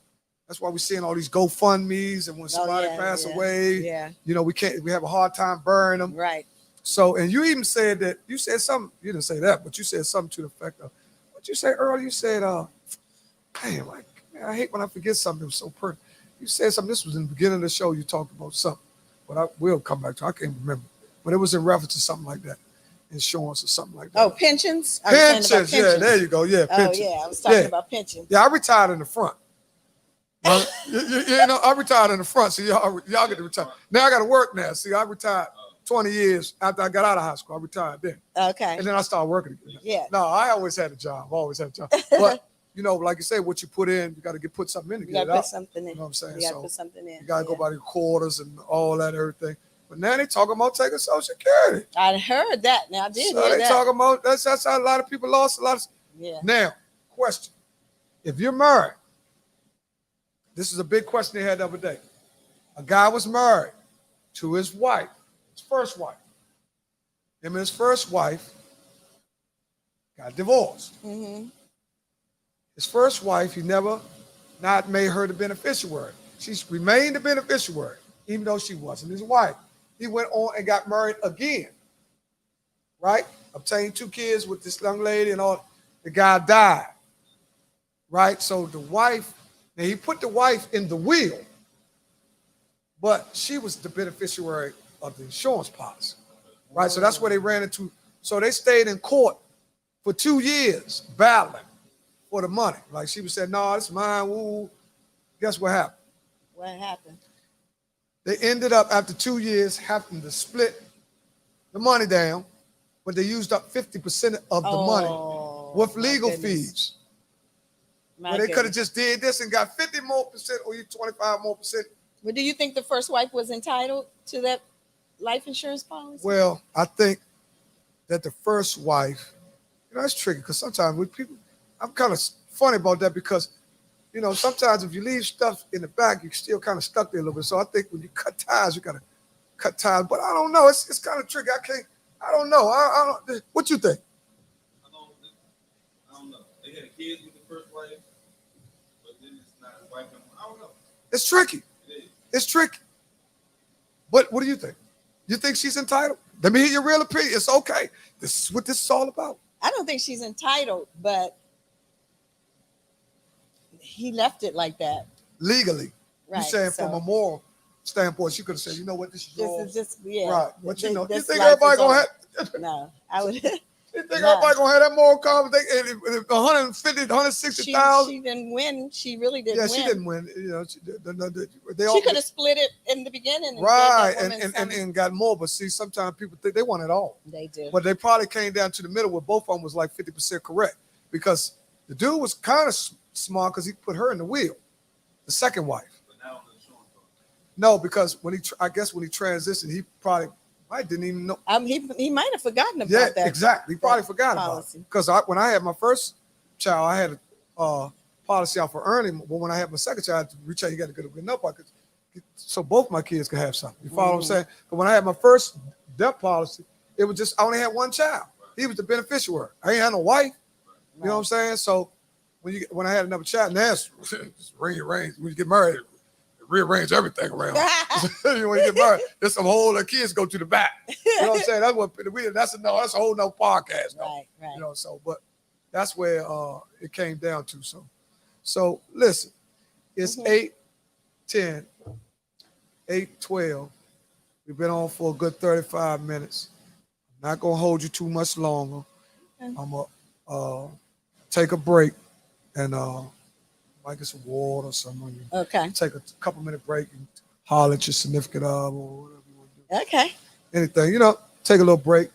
that's why we're seeing all these GoFundMe's, and when somebody pass away, you know, we have a hard time burying them. Right. So, and you even said that, you said something, you didn't say that, but you said something to the effect of, what you said earlier, you said, damn, like, man, I hate when I forget something. It was so perfect. You said something, this was in the beginning of the show, you talked about something, but I will come back to it. I can't remember, but it was in reference to something like that, insurance or something like that. Oh, pensions? Pensions, yeah, there you go, yeah, pensions. Oh, yeah, I was talking about pensions. Yeah, I retired in the front. you know, I retired in the front, so y'all get to retire. Now I got to work now. See, I retired 20 years after I got out of high school. I retired then. Okay. And then I started working again. Yeah. No, I always had a job. But, you know, like you say, what you put in, you got to put something in to get it out. Put something in. You know what I'm saying? You got to put something in. You got to go by the quarters and all that, everything. But now they talking about taking Social Security. I heard that. Now, I did so hear they that. talking about, that's how a lot of people lost a lot of. Yeah. Now, question. If you're married, this is a big question they had the other day. A guy was married to his wife, his first wife. Him and his first wife got divorced. His first wife, he never not made her the beneficiary. She remained the beneficiary, even though she wasn't his wife. He went on and got married again, right? Obtained 2 kids with this young lady and all. The guy died, right? So the wife, now he put the wife in the will, but she was the beneficiary of the insurance policy, right? So that's where they ran into. So they stayed in court for 2 years battling for the money. Like she was saying, no, it's mine. Woo. Guess what happened? What happened? They ended up after 2 years having to split the money down, but they used up 50% of the money with legal fees. Well, they could have just did this and got 50% more or 25% more. But do you think the first wife was entitled to that life insurance policy? Well, I think that the first wife, you know, it's tricky because sometimes with people, I'm kind of funny about that because, you know, sometimes if you leave stuff in the back, you're still kind of stuck there a little bit. So I think when you cut ties, you got to cut ties. But I don't know. It's kind of tricky. I don't know. I don't. What you think? I don't know. They had kids with the first wife, but then it's not his wife anymore. I don't know. It's tricky. It's tricky. But what do you think? You think she's entitled? Let me hear your real opinion. It's okay. This is what this is all about. I don't think she's entitled, but he left it like that. Legally. Right. You're saying from a moral standpoint, she could have said, you know what, this is yours. Right. But you know, you think everybody gonna have no, I would you think everybody gonna have that moral confidence? 150, 160,000. She didn't win. She really didn't win. Yeah, she didn't win. You know, she could have split it in the beginning. Right, and got more. But see, sometimes people think they want it all. They do. But they probably came down to the middle where both of them was like 50% correct. Because the dude was kind of smart because he put her in the wheel, the second wife. But now on the insurance policy. No, because I guess when he transitioned, he probably didn't even know. He might have forgotten about that. Yeah, exactly. He probably forgot about it. Because when I had my first child, I had a policy out for earning. But when I had my second child, to reach out, you got to get a good enough pocket, so both my kids could have something. You follow what I'm saying? But when I had my first death policy, it was just I only had one child. He was the beneficiary. I ain't had no wife. You know what I'm saying? So when I had another child, now it's ring. When you get married, rearrange everything around. When you get married, there's some whole the kids go to the back. You know what I'm saying? That's what that's a whole nother podcast. Right, right. You know, so but that's where it came down to. So listen, it's 8:10, 8:12. We've been on for a good 35 minutes. I'm not gonna hold you too much longer. Okay. I'm gonna take a break and might get some water or something. Okay. Take a couple-minute break and holler at your significant other or whatever you want to do. Okay. Anything, take a little break,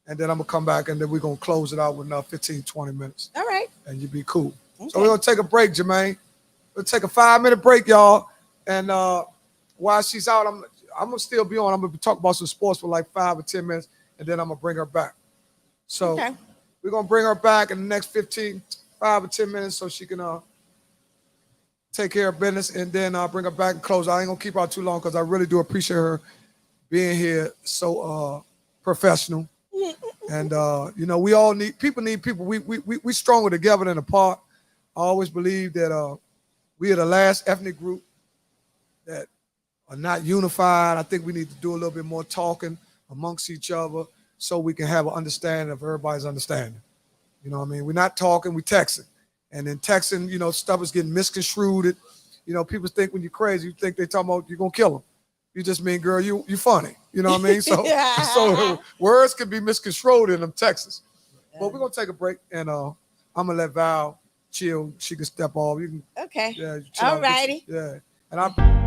and then I'm gonna come back and then we're gonna close it out with another 15, 20 minutes. All right. And you'll be cool. Okay. So we're gonna take a break, Jermaine. We'll take a 5-minute break, y'all. And while she's out, I'm gonna still be on. I'm gonna talk about some sports for like 5 or 10 minutes, and then I'm gonna bring her back. So we're gonna bring her back in the next 5 or 10 minutes so she can take care of business, and then I'll bring her back and close. I ain't gonna keep her out too long because I really do appreciate her being here so professional. And we all need people. We stronger together than apart. I always believe that we are the last ethnic group that are not unified. I think we need to do a little bit more talking amongst each other so we can have an understanding of everybody's understanding. You know what I mean? We're not talking, we texting. And then texting, stuff is getting misconstrued. People think when you're crazy, you think they talking about you're gonna kill them. You just mean, girl, you funny. You know what I mean? So words can be misconstrued in them texts. But we're gonna take a break, and I'm gonna let Val chill. She can step off. You can. Okay. Yeah. Chill All out. righty. Yeah. And I.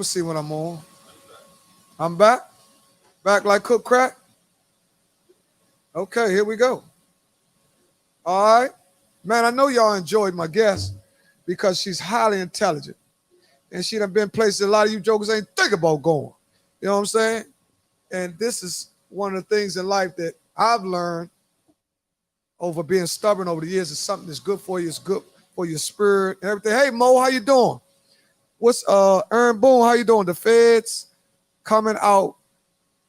me see when I'm on. I'm back. Back like cook crack. Okay, here we go. All right. Man, I know y'all enjoyed my guest because she's highly intelligent. And she done been places a lot of you jokers ain't think about going. You know what I'm saying? And this is one of the things in life that I've learned over being stubborn over the years. Is something that's good for you. It's good for your spirit and everything. Hey, Mo, how you doing? What's Aaron Boone? How you doing? The Feds coming out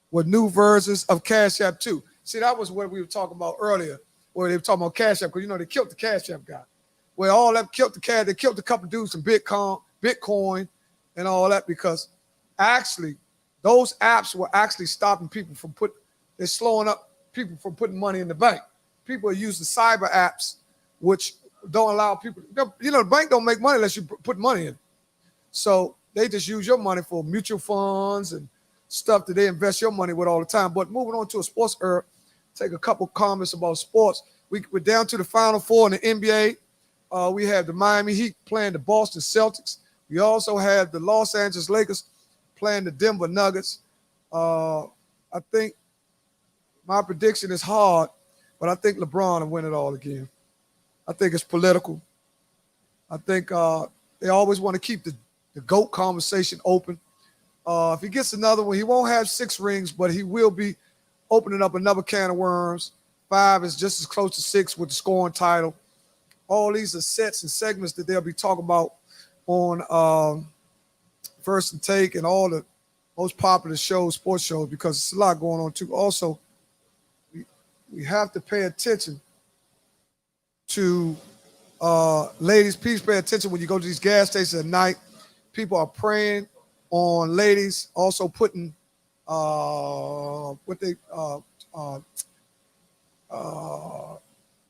with new versions of Cash App too. See, that was what we were talking about earlier, where they were talking about Cash App, because you know they killed the Cash App guy. Well, all that killed the cash. They killed a couple dudes from Bitcoin, and all that, because actually those apps were actually stopping people from they're slowing up people from putting money in the bank. People are using cyber apps, which don't allow people. You know, the bank don't make money unless you put money in. So they just use your money for mutual funds and stuff that they invest your money with all the time. But moving on to a sports era, take a couple comments about sports. We're down to the Final Four in the NBA. We have the Miami Heat playing the Boston Celtics. We also have the Los Angeles Lakers playing the Denver Nuggets. I think my prediction is hard, but I think LeBron will win it all again. I think it's political. I think they always want to keep the GOAT conversation open. If he gets another one, he won't have 6 rings, but he will be opening up another can of worms. 5 is just as close to 6 with the scoring title. All these are sets and segments that they'll be talking about on First and Take and all the most popular shows, sports shows, because it's a lot going on too. Also, we have to pay attention to ladies. Please pay attention when you go to these gas stations at night. People are preying on ladies, also putting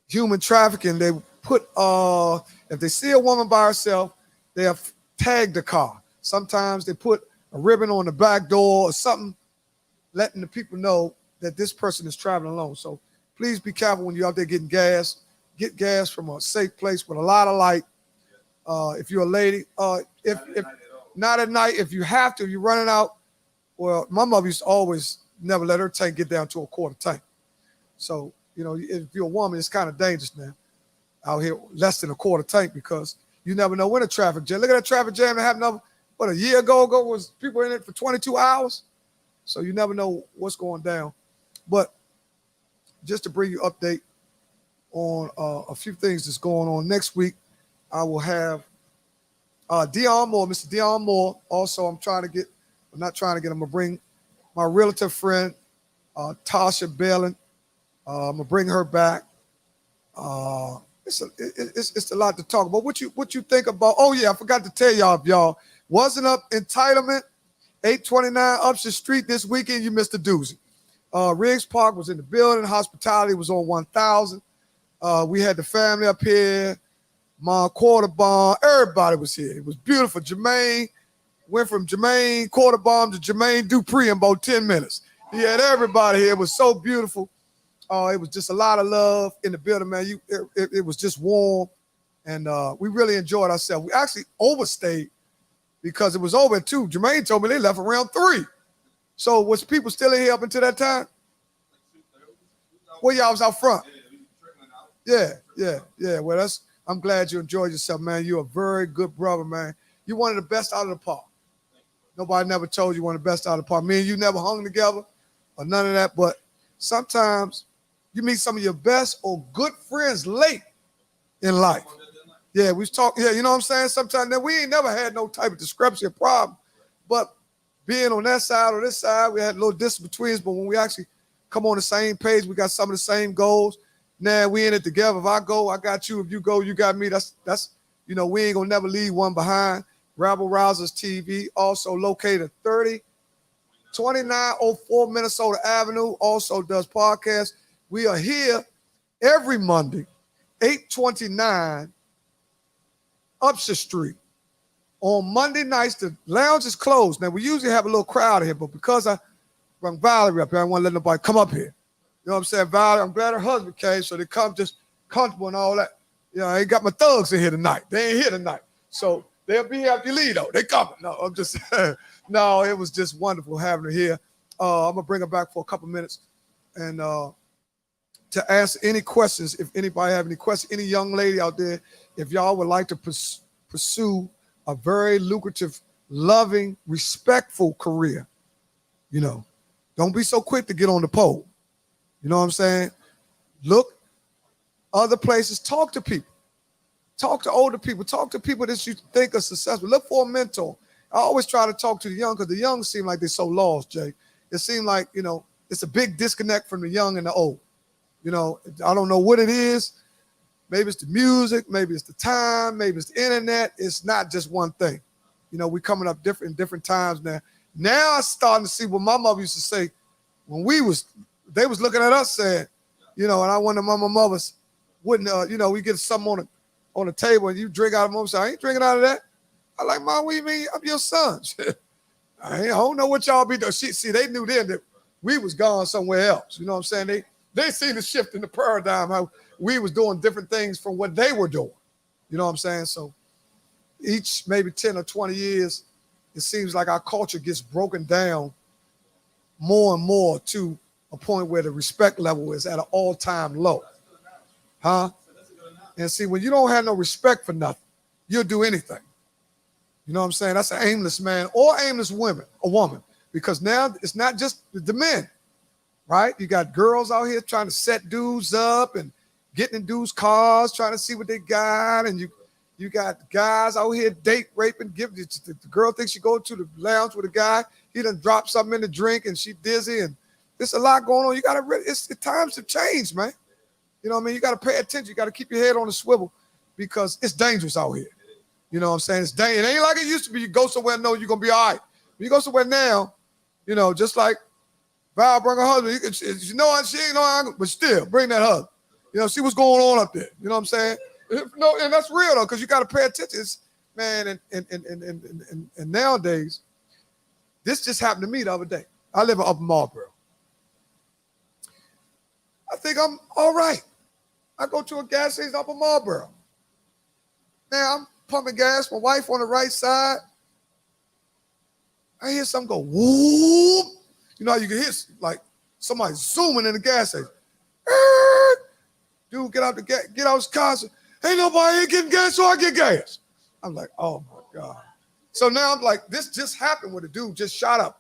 human trafficking. They put if they see a woman by herself, they have tagged the car. Sometimes they put a ribbon on the back door or something, letting the people know that this person is traveling alone. So please be careful when you're out there getting gas. Get gas from a safe place with a lot of light. If you're a lady, if not at night, if you have to, if you're running out. Well, my mother used to always never let her tank get down to a quarter tank. So, you know, if you're a woman, it's kind of dangerous now out here, less than a quarter tank, because you never know when a traffic jam. Look at that traffic jam that happened a year ago was people in it for 22 hours. So you never know what's going down. But just to bring you update on a few things that's going on next week, I will have Dion Moore, Mr. Dion Moore. Also, I'm not trying to get, I'm going to bring my realtor friend, Tasha Balin. I'm going to bring her back. It's a lot to talk about. What you think about? Oh, yeah, I forgot to tell y'all, if y'all wasn't up entitlement, 829 Upshur Street this weekend, you missed a doozy. Riggs Park was in the building. Hospitality was on 1000. We had the family up here. Mon Quarterbomb, everybody was here. It was beautiful. Jermaine went from Jermaine Quarterbomb to Jermaine Dupree in about 10 minutes. He had everybody here. It was so beautiful. It was just a lot of love in the building, man. It was just warm, and we really enjoyed ourselves. We actually overstayed because it was over at 2. Jermaine told me they left around 3. So was people still in here up until that time? Well, y'all was out front. Yeah. Well, I'm glad you enjoyed yourself, man. You're a very good brother, man. You're one of the best out of the park. Nobody never told you one of the best out of the park. Me and you never hung together or none of that, but sometimes you meet some of your best or good friends late in life. Yeah, we talk. Yeah, you know what I'm saying? Sometimes we ain't never had no type of discrepancy or problem, but being on that side or this side, we had a little distance between us, but when we actually come on the same page, we got some of the same goals. Now we in it together. If I go, I got you. If you go, you got me. That's we ain't gonna never leave one behind. Rabble Rousers TV, also located at 2904 Minnesota Avenue, also does podcasts. We are here every Monday, 829 Upshur Street. On Monday nights, the lounge is closed. Now, we usually have a little crowd here, but because I brought Valerie up here, I don't want to let nobody come up here. You know what I'm saying? Valerie, I'm glad her husband came, so they come just comfortable and all that. You know, I ain't got my thugs in here tonight. They ain't here tonight. So They'll be here after you leave, though. They coming. No, I'm just, no, it was just wonderful having her here. I'm going to bring her back for a couple minutes and to answer any questions. If anybody have any questions, any young lady out there, if y'all would like to pursue a very lucrative, loving, respectful career, you know, don't be so quick to get on the pole. You know what I'm saying? Look other places, talk to people. Talk to older people. Talk to people that you think are successful. Look for a mentor. I always try to talk to the young because the young seem like they're so lost, Jay. It seems like, you know, it's a big disconnect from the young and the old. You know, I don't know what it is. Maybe it's the music. Maybe it's the time. Maybe it's the internet. It's not just one thing. You know, we're coming up different times now. Now I'm starting to see what my mother used to say when they was looking at us saying, you know, and I wonder my mothers wouldn't, you know, we get something on the table and you drink out of them. So I ain't drinking out of that. I like, Mom, what do you mean? I'm your son. I don't know what y'all be doing. See, they knew then that we was gone somewhere else. You know what I'm saying? They seen the shift in the paradigm, how we was doing different things from what they were doing. You know what I'm saying? So each maybe 10 or 20 years, it seems like our culture gets broken down more and more to a point where the respect level is at an all-time low. Huh? And see, when you don't have no respect for nothing, you'll do anything. You know what I'm saying? That's an aimless man or aimless woman, because now it's not just the men, right? You got girls out here trying to set dudes up and getting in dudes' cars, trying to see what they got, and you got guys out here date raping. The girl thinks she go to the lounge with a guy, he done dropped something in the drink and she dizzy, and there's a lot going on. You got to it's the times have changed, man. You know what I mean? You got to pay attention. You got to keep your head on the swivel because it's dangerous out here. You know what I'm saying? It's dangerous. It ain't like it used to be. You go somewhere and know you're going to be all right. When you go somewhere now, you know, just like Val bring her husband, you know, she ain't know, but still bring that husband. You know, see what's going on up there. You know what I'm saying? No, and that's real though, because you got to pay attention. Man, and nowadays, this just happened to me the other day. I live in Upper Marlboro. I think I'm all right. I go to a gas station up in Marlboro. Now I'm pumping gas, my wife on the right side. I hear something go whoop. You know how you can hear like somebody zooming in the gas station. Dude, get out his car. Say, ain't nobody here getting gas, so I get gas. I'm like, oh my God. So now I'm like, this just happened with a dude just shot up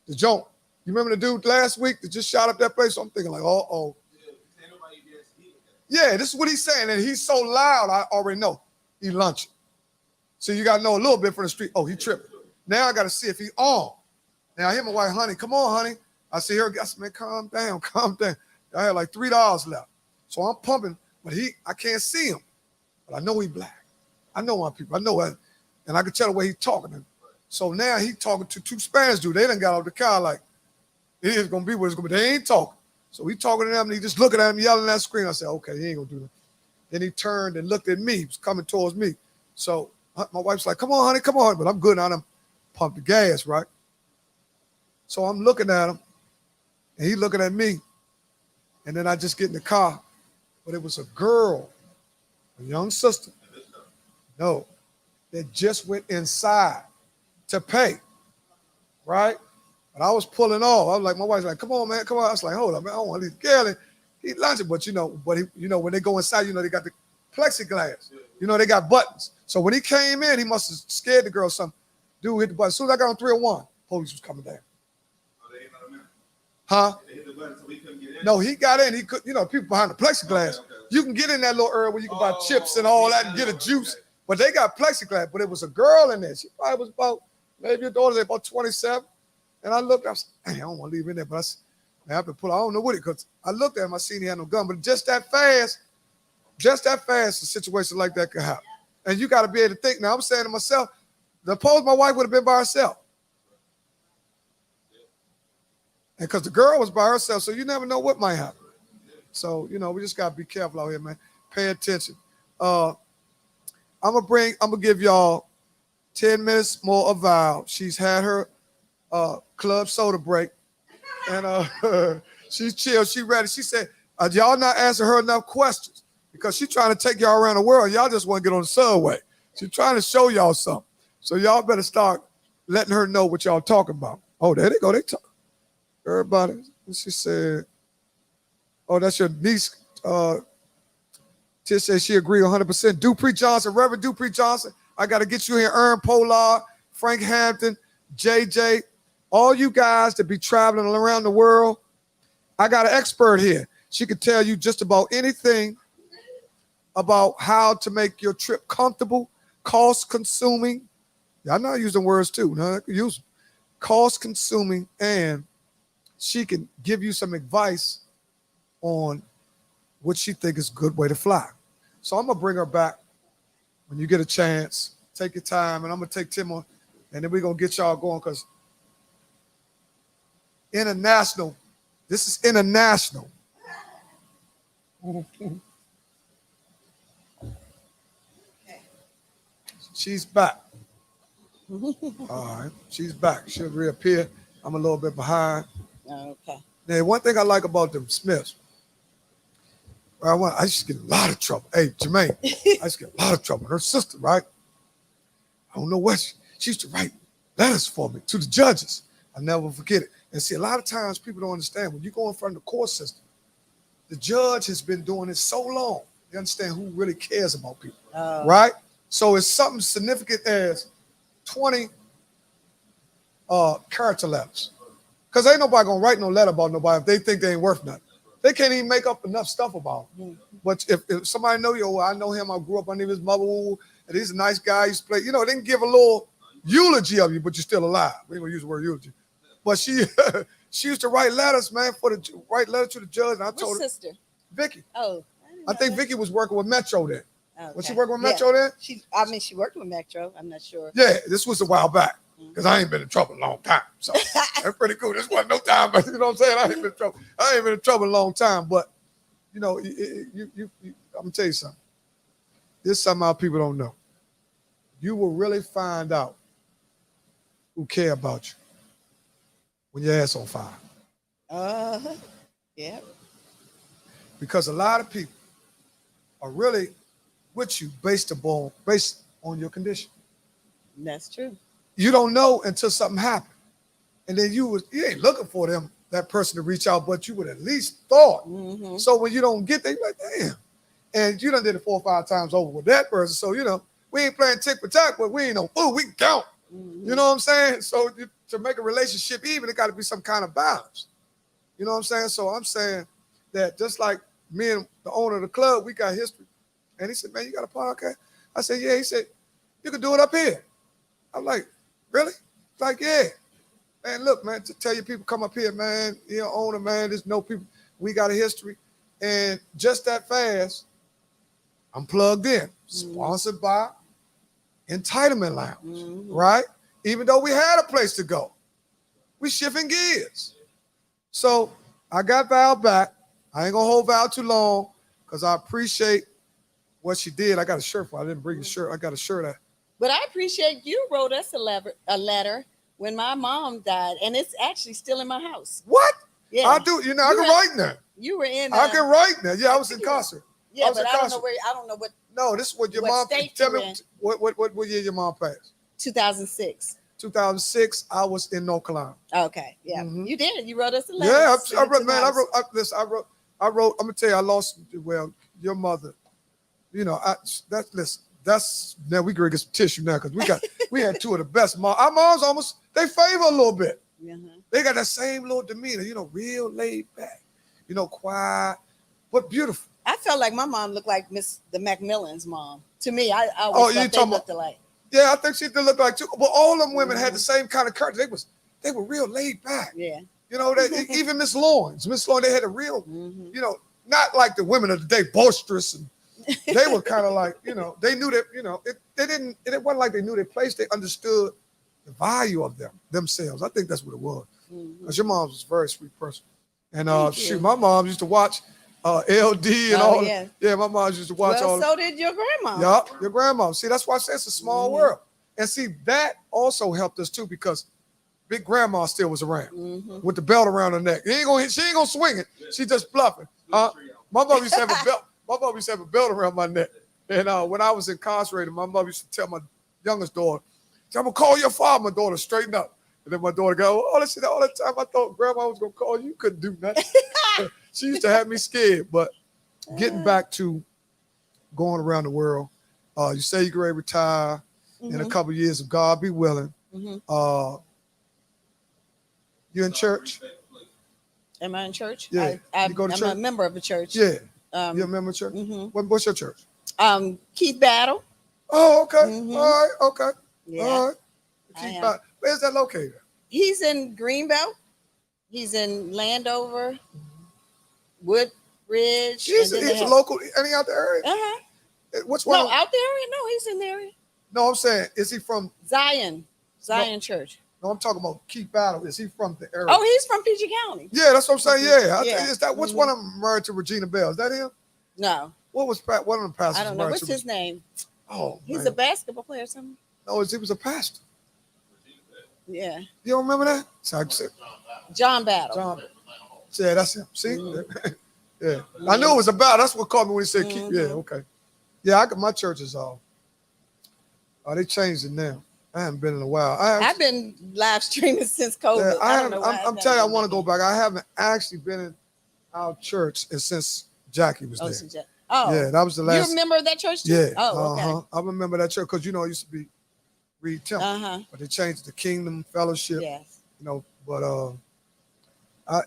the joint. You remember the dude last week that just shot up that place? So I'm thinking like, oh. Yeah, this is what he's saying. And he's so loud, I already know he lunching. So you got to know a little bit from the street. Oh, he tripping. Now I got to see if he on. Now I hear my wife, honey, come on, honey. I see her, I said, man, calm down. I had like $3 left. So I'm pumping, but I can't see him. But I know he black. I know my people. I know that. And I can tell the way he's talking. So now he talking to two Spanish dudes. They done got out the car like, it is going to be what it's going to be. They ain't talking. So he talking to them, and he just looking at him, yelling at that screen. I said, okay, he ain't going to do that. Then he turned and looked at me. He was coming towards me. So my wife's like, come on, honey, come on. But I'm good on him. Pump the gas, right? So I'm looking at him, and he looking at me. And then I just get in the car. But it was a girl, a young sister, no, that just went inside to pay, right? But I was pulling off. I was like, my wife's like, come on, man, come on. I was like, hold on, man, I don't want to leave Gary. He lunching, but when they go inside, you know, they got the plexiglass. You know, they got buttons. So when he came in, he must have scared the girl something. Dude hit the button. As soon as I got on 301, police was coming down. Huh? No, he got in. He could, you know, people behind the plexiglass. Okay. You can get in that little area where you can buy chips and all that and get a juice. But they got plexiglass. But it was a girl in there. She probably was about, maybe your daughter's about 27. And I looked, I said, I don't want to leave in there. But I have to pull, I don't know what it, because I looked at him, I seen he had no gun. But just that fast, a situation like that could happen. And you got to be able to think. Now, I'm saying to myself, suppose my wife would have been by herself. And because the girl was by herself, so you never know what might happen. So, you know, we just got to be careful out here, man. Pay attention. I'm going to give y'all 10 minutes more of Val. She's had her club soda break. And she's chill. She ready. She said, y'all not answering her enough questions because she's trying to take y'all around the world. Y'all just want to get on the subway. She's trying to show y'all something. So y'all better start letting her know what y'all talking about. Oh, there they go. They talk. Everybody. She said, oh, that's your niece. Tish says she agreed 100%. Dupree Johnson, Reverend Dupree Johnson. I got to get you here. Ern Pollard, Frank Hampton, JJ, all you guys that be traveling around the world. I got an expert here. She can tell you just about anything about how to make your trip comfortable, cost-consuming. Y'all know I use them words too. No, I can use them. Cost-consuming, and she can give you some advice on what she think is a good way to fly. So I'm going to bring her back when you get a chance. Take your time, and I'm going to take Tim on, and then we're going to get y'all going because international, this is international. She's back. All right, she's back. She'll reappear. I'm a little bit behind. Okay. Now, one thing I like about them Smiths, I used to get a lot of trouble. Hey, Jermaine, I used to get a lot of trouble. Her sister, right? I don't know what she used to write letters for me to the judges. I'll never forget it. And see, a lot of times people don't understand when you go in front of the court system, the judge has been doing it so long. You understand who really cares about people, right? So it's something significant as 20 character letters. Because ain't nobody going to write no letter about nobody if they think they ain't worth nothing. They can't even make up enough stuff about him. But if somebody know you, oh, I know him, I grew up under his mother, and he's a nice guy, he used to play, they can give a little eulogy of you, but you're still alive. We ain't going to use the word eulogy. But she she used to write letters, man, write letters to the judge. And I told her, sister? Vicky. Oh, I think Vicky was working with Metro then. Okay. Was she working with Metro then? She worked with Metro. I'm not sure. Yeah, this was a while back. Because I ain't been in trouble in a long time. So that's pretty cool. This wasn't no time, but you know what I'm saying? I ain't been in trouble a long time. But, I'm going to tell you something. This is something our people don't know. You will really find out who care about you when your ass on fire. Yeah. Because a lot of people are really with you based on your condition. That's true. You don't know until something happened. And then you ain't looking for that person to reach out, but you would at least thought. Mm-hmm. So when you don't get there, you're like, damn. And you done did it 4 or 5 times over with that person. So, we ain't playing tick for tack, but we ain't no fool. We can count. Mm-hmm. You know what I'm saying? So to make a relationship even, it got to be some kind of balance. You know what I'm saying? So I'm saying that just like me and the owner of the club, we got history. And he said, man, you got a podcast? I said, yeah. He said, you can do it up here. I'm like, really? Like, yeah. Man, look, man, to tell you people come up here, man, owner, man, there's no people. We got a history. And just that fast, I'm plugged in. Sponsored by Entitlement Lounge, right? Even though we had a place to go. We shifting gears. So I got Val back. I ain't going to hold Val too long because I appreciate what she did. I got a shirt for her. I didn't bring a shirt. I got a shirt. But I appreciate you wrote us a letter when my mom died, and it's actually still in my house. What? Yeah. I do. I can write now. You were in. I can write now. Yeah, I was incarcerated. Yeah, but I don't know what. No, this is what your mom. Tell me what year your mom passed. 2006. 2006. I was in North Carolina. Okay. Yeah, You did. You wrote us a letter. Yeah, I wrote. Man, I wrote. I'm gonna tell you, I lost. Well, your mother. Listen. That's now we can get some tissue now because we had 2 of the best moms. Our moms they favor a little bit. They got that same little demeanor, real laid back, quiet, but beautiful. I felt like my mom looked like the Macmillan's mom. To me, I always thought they looked alike. Yeah, I think she did look like too. But all them women had the same kind of character. They were real laid back. Yeah. Even Miss Lawrence, they had a real, not like the women of the day, boisterous and. They were kind of like, they knew that, it wasn't like they knew their place. They understood the value of themselves. I think that's what it was. Because your mom was a very sweet person. And my mom used to watch LD and all. Yeah. Yeah, my mom used to watch all. So did your grandma. Yeah, your grandma. See, that's why I say it's a small world. And see, that also helped us too because big grandma still was around with the belt around her neck. She ain't gonna swing it. She just bluffing. My mom used to have a belt. My mom used to have a belt around my neck. And when I was incarcerated, my mom used to tell my youngest daughter, I'm gonna call your father. My daughter straighten up. And then my daughter go, oh, listen, all the time I thought grandma was gonna call you. You couldn't do nothing. She used to have me scared. But getting back to going around the world, you say you're ready to retire in a couple of years, if God be willing. You in church? Am I in church? Yeah. I'm You go to a church? member of a church. Yeah. You a member of church? What's your church? Keith Battle. Oh, okay. All right. Okay. Yeah. All right. Where's that located? He's in Greenbelt. He's in Landover, Woodridge. He's a local. Any out the area? What's one? No, out the area? No, he's in the area. No, I'm saying, is he from Zion Church. No, I'm talking about Keith Battle. Is he from the area? Oh, he's from PG County. Yeah, that's what I'm saying. Yeah. Yeah. Is that what's one of them married to Regina Bell? Is that him? No, What was one of the pastors? I don't know. married What's to his name? Oh, He's man. a basketball player or something. No, he was a pastor. Yeah. You don't remember that? So I said, John Battle. John. Yeah, that's him. See? Yeah. I knew it was about. That's what caught me when he said Keith. Yeah, okay. Yeah, I got my churches all. Oh, they changed it now. I haven't been in a while. I've been live streaming since COVID. Yeah, I'm telling you, I want to go back. I haven't actually been in our church since Jackie was there. Yeah, that was the last. You remember that church too? Yeah. Oh, okay. I remember that church because it used to be Reed Temple, but they changed the Kingdom Fellowship. Yes. But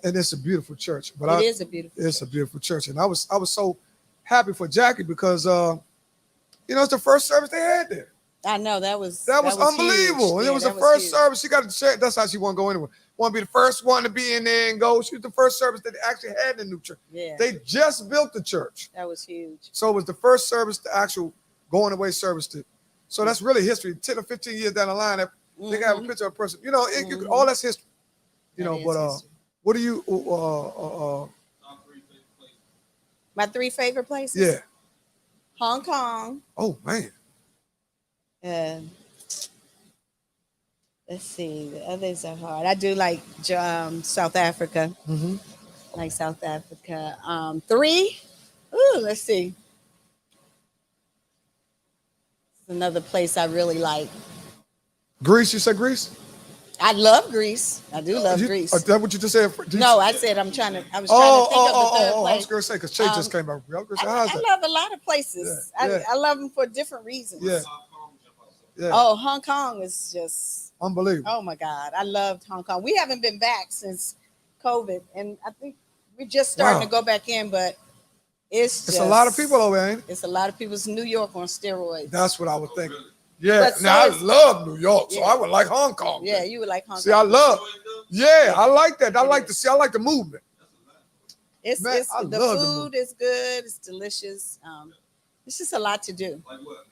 and it's a beautiful church. But it is a beautiful. It's a beautiful church, and I was so happy for Jackie because it's the first service they had there. I know that was unbelievable. And it was the first service. She got to check. That's how she want to go anywhere. Want to be the first one to be in there and go. She was the first service that they actually had in the new church. Yeah. They just built the church. That was huge. So it was the first service, the actual going away service. So that's really history. 10 or 15 years down the line, they can have a picture of a person. All that's history. History. What do you? My 3 favorite places. Yeah. Hong Kong. Oh man. Let's see. The others are hard. I do like South Africa. Like South Africa. 3. Ooh, let's see. It's another place I really like. Greece. You said Greece? I love Greece. I do love Greece. Is that what you just said? No, I said I was trying to think of the third place. I was going to say because Che just came up. I love a lot of places. Yeah. I love them for different reasons. Yeah. Oh, Hong Kong is just unbelievable. Oh my God, I loved Hong Kong. We haven't been back since COVID, and I think we're just starting to go back in. But it's a lot of people over there, ain't it? It's a lot of people. It's New York on steroids. That's what I was thinking. Yeah, I love New York, so I would like Hong Kong. Yeah, you would like Hong Kong. See, I love. Yeah, I like that. I like the movement. The food is good. It's delicious. It's just a lot to do. Like what?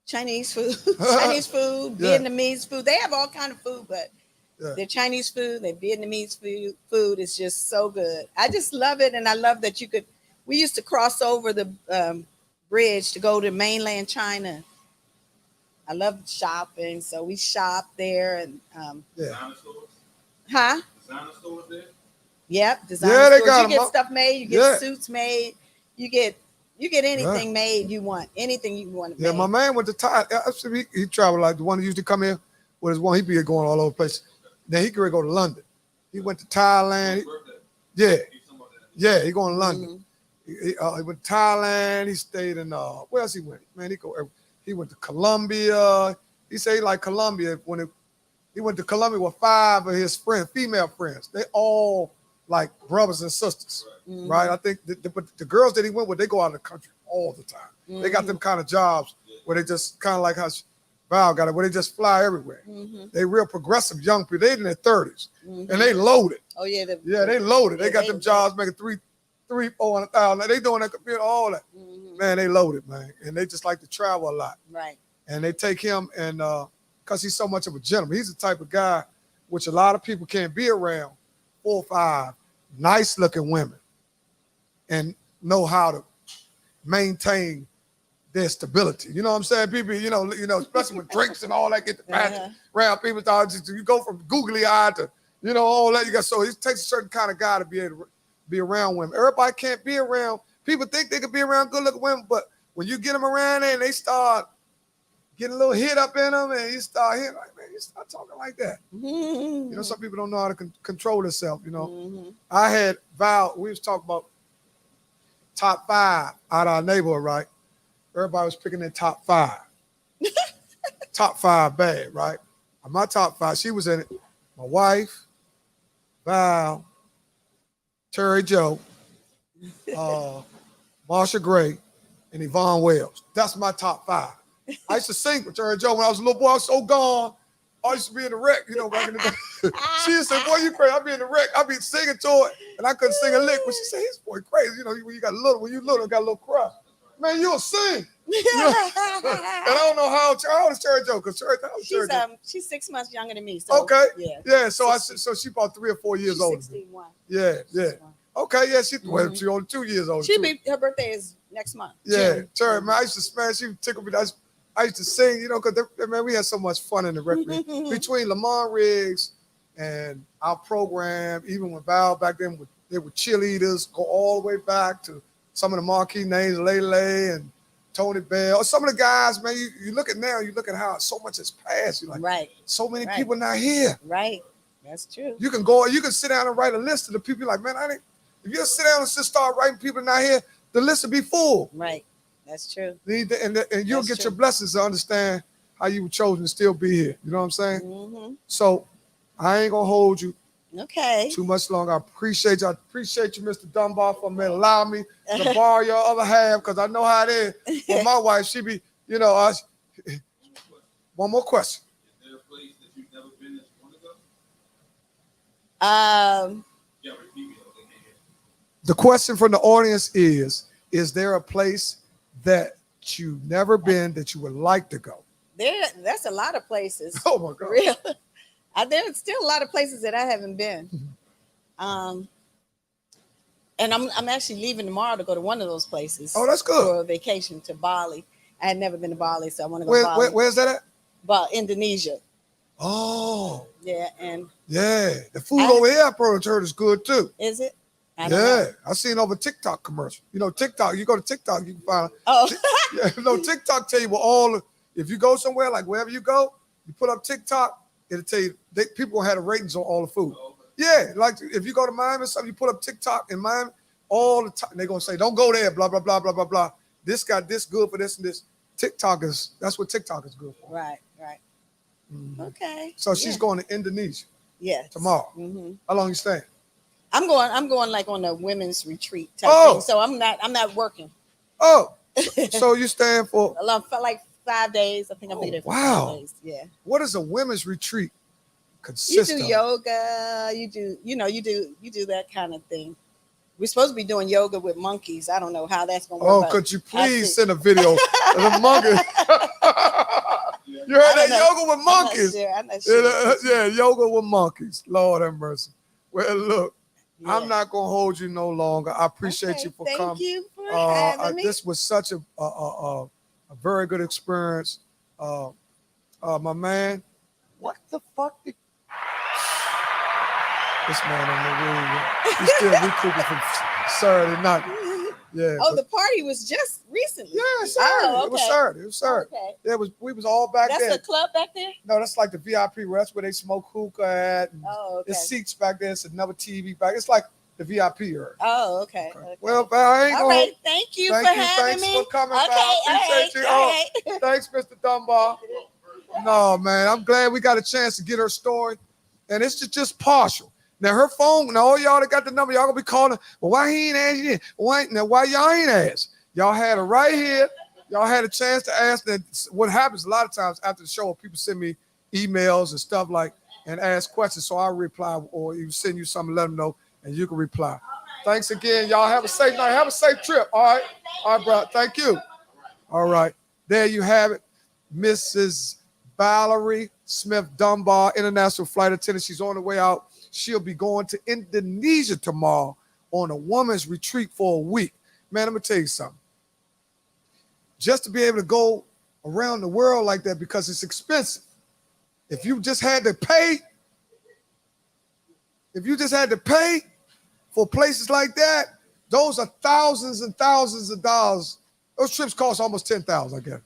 Chinese food, Vietnamese food. They have all kind of food, but their Chinese food, their Vietnamese food is just so good. I just love it, and I love that we used to cross over the bridge to go to mainland China. I love shopping, so we shop there and Designer stores? Designer stores there? Yep, designer stores. You get stuff made, you get suits made, you get anything made you want, anything you want. Yeah, my man went to Thailand. He traveled like the one who used to come here with his one. He be going all over the place. Then he could go to London. He went to Thailand. He going to London. He went to Thailand. He stayed in where else he went? Man, he went to Colombia. He said he liked Colombia. He went to Colombia with 5 of his female friends. They all like brothers and sisters, right? I think, but the girls that he went with, they go out of the country all the time. They got them kind of jobs where they just kind of like how Val got it, where they just fly everywhere. They real progressive young people. They in their 30s, and they loaded. Oh yeah, they loaded. They got them jobs making $300,000-$400,000. They doing that computer, all that. Man, they loaded, man, and they just like to travel a lot. Right. And they take him, and because he's so much of a gentleman, he's the type of guy which a lot of people can't be around. 4 or 5 nice-looking women, and know how to maintain their stability. You know what I'm saying? People, especially with drinks and all that, get the passion around people. You go from googly eyed to, all that. So it takes a certain kind of guy to be able to be around women. Everybody can't be around. People think they could be around good-looking women, but when you get them around there and they start getting a little hit up in them, and you start hitting like, man, you start talking like that. Mm-hmm. You know, some people don't know how to control themselves. You know, Mm-hmm. I had Val. We was talking about top 5 out of our neighborhood, right? Everybody was picking their top 5. Top 5 bad, right? My top 5, she was in it. My wife, Val, Terry Joe, Marsha Gray, and Yvonne Wells. That's my top 5. I used to sing with Terry Joe when I was a little boy. I was so gone. I used to be in the wreck, you know, back in the day. She used to say, boy, you crazy. I'd be in the wreck. I'd be singing to it, and I couldn't sing a lick. But she said, his boy crazy. You know, when you got a little crush. Man, you'll sing. You know? And I don't know how old is Terry Joe, because She's 6 months younger than me. So okay. Yeah. Yeah. So she about 3 or 4 years She's older. 61. Yeah. 61. Okay. Yeah. She only 2 years older. Her birthday is next month. Yeah. June. Terry, man, I used to smash. She would tickle me. I used to sing, you know, because man, we had so much fun in the record between Lamont Riggs and our program. Even when Val back then, they were cheerleaders. Go all the way back to some of the marquee names, Lele and Tony Bell. Some of the guys, man, you look at now, you look at how so much has passed. You're like, Right. so many people not here. Right. That's true. You can sit down and write a list of the people. You're like, man, if you sit down and just start writing people not here, the list will be full. Right. That's true. And you'll get your blessings to understand how you were chosen to still be here. You know what I'm saying? Mm-hmm. So I ain't gonna hold you too much longer. I appreciate you. I appreciate you, Mr. Dunbar, for allowing me to borrow your other half, because I know how it is. Well, my wife, she be, you know, one more question. Is there a place that you've never been that you want to go? Yeah, repeat it. The question from the audience is there a place that you've never been that you would like to go? That's a lot of places. Oh my God. For real. There's still a lot of places that I haven't been. And I'm actually leaving tomorrow to go to one of those places. Oh, that's good. For a vacation to Bali. I had never been to Bali, so I want to go to Bali. Where's that at? But Indonesia. Oh. Yeah, and the food over here, I've heard is good too. Is it? I don't know. I seen over TikTok commercial. You know, TikTok. You go to TikTok, you can find. Oh. TikTok tell you what if you go somewhere, like wherever you go, you put up TikTok, it'll tell you people have the ratings on all the food. Yeah, like if you go to Miami or something, you put up TikTok in Miami all the time. They're gonna say, don't go there, blah blah blah blah blah blah. This got this good for this and this. That's what TikTok is good for. Right. Mm-hmm. Okay. So she's going to Indonesia. Yes. Tomorrow. Mm-hmm. How long you staying? I'm going like on a women's retreat type thing. So I'm not working. Oh, so you staying for like 5 days. I think I'll be there for 5 days. Yeah. What does a women's retreat consist of? You do yoga. You do that kind of thing. We're supposed to be doing yoga with monkeys. I don't know how that's going to work. Oh, could you please send a video of the monkeys? You heard that yoga with monkeys? I'm not sure. Yeah, yoga with monkeys. Lord have mercy. Well, look, I'm not going to hold you no longer. I appreciate you for coming. Thank you for having me. This was such a very good experience. My man, what the fuck did this man on the room? He's still recouping from Saturday night. Yeah. Oh, the party was just recently. Yeah, Saturday. Oh, okay. It was Saturday. Okay. Yeah, we was all back there. That's the club back there? No, that's like the VIP where that's where they smoke hookah at. And okay. There's seats back there. It's another TV back. It's like the VIP area. Oh, okay. Well, I ain't all gonna. right. Thank you for having me. Thanks for coming. Okay. Appreciate you. All right. Thanks, Mr. Dunbar. No, man, I'm glad we got a chance to get her story, and it's just partial. Now her phone. Now all y'all that got the number, y'all gonna be calling. Well, why he ain't asked you? Why y'all ain't asked? Y'all had it right here. Y'all had a chance to ask. That what happens a lot of times after the show, people send me emails and stuff and ask questions, so I reply or you send you something, let them know, and you can reply. Thanks again, y'all. Have a safe night. Have a safe trip. All right, bro. Thank you. All right, there you have it, Mrs. Valerie Smith Dunbar, international flight attendant. She's on the way out. She'll be going to Indonesia tomorrow on a woman's retreat for a week. Man, let me tell you something. Just to be able to go around the world like that, because it's expensive. If you just had to pay for places like that, those are thousands and thousands of dollars. Those trips cost almost $10,000, I guess.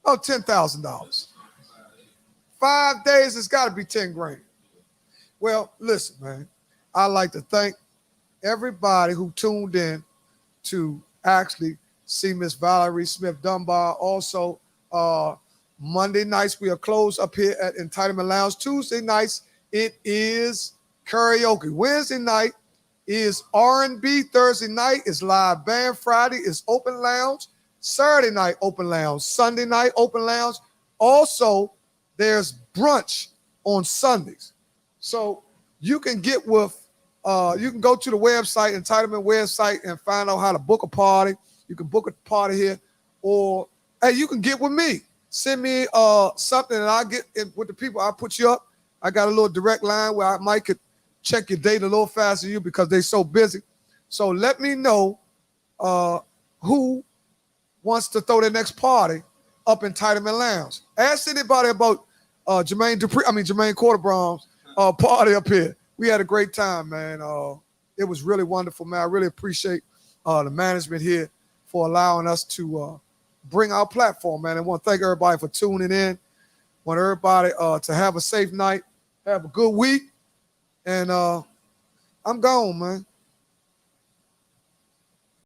Oh, $10,000. 5 days, it's got to be 10 grand. Well, listen, man, I'd like to thank everybody who tuned in to actually see Miss Valerie Smith Dunbar. Also, Monday nights we are closed up here at Entitlement Lounge. Tuesday nights it is karaoke. Wednesday night is R&B. Thursday night is live band. Friday is open lounge. Saturday night open lounge. Sunday night open lounge. Also, there's brunch on Sundays. So you can get with, you can go to the website, Entitlement website, and find out how to book a party. You can book a party here, or hey, you can get with me. Send me something, and I'll get it with the people. I'll put you up. I got a little direct line where I might could check your date a little faster than you because they're so busy. So let me know who wants to throw their next party up Entitlement Lounge. Ask anybody about Jermaine Quarterbrom's party up here. We had a great time, man. It was really wonderful, man. I really appreciate the management here for allowing us to bring our platform, man. I want to thank everybody for tuning in. Want everybody to have a safe night, have a good week, and I'm gone, man.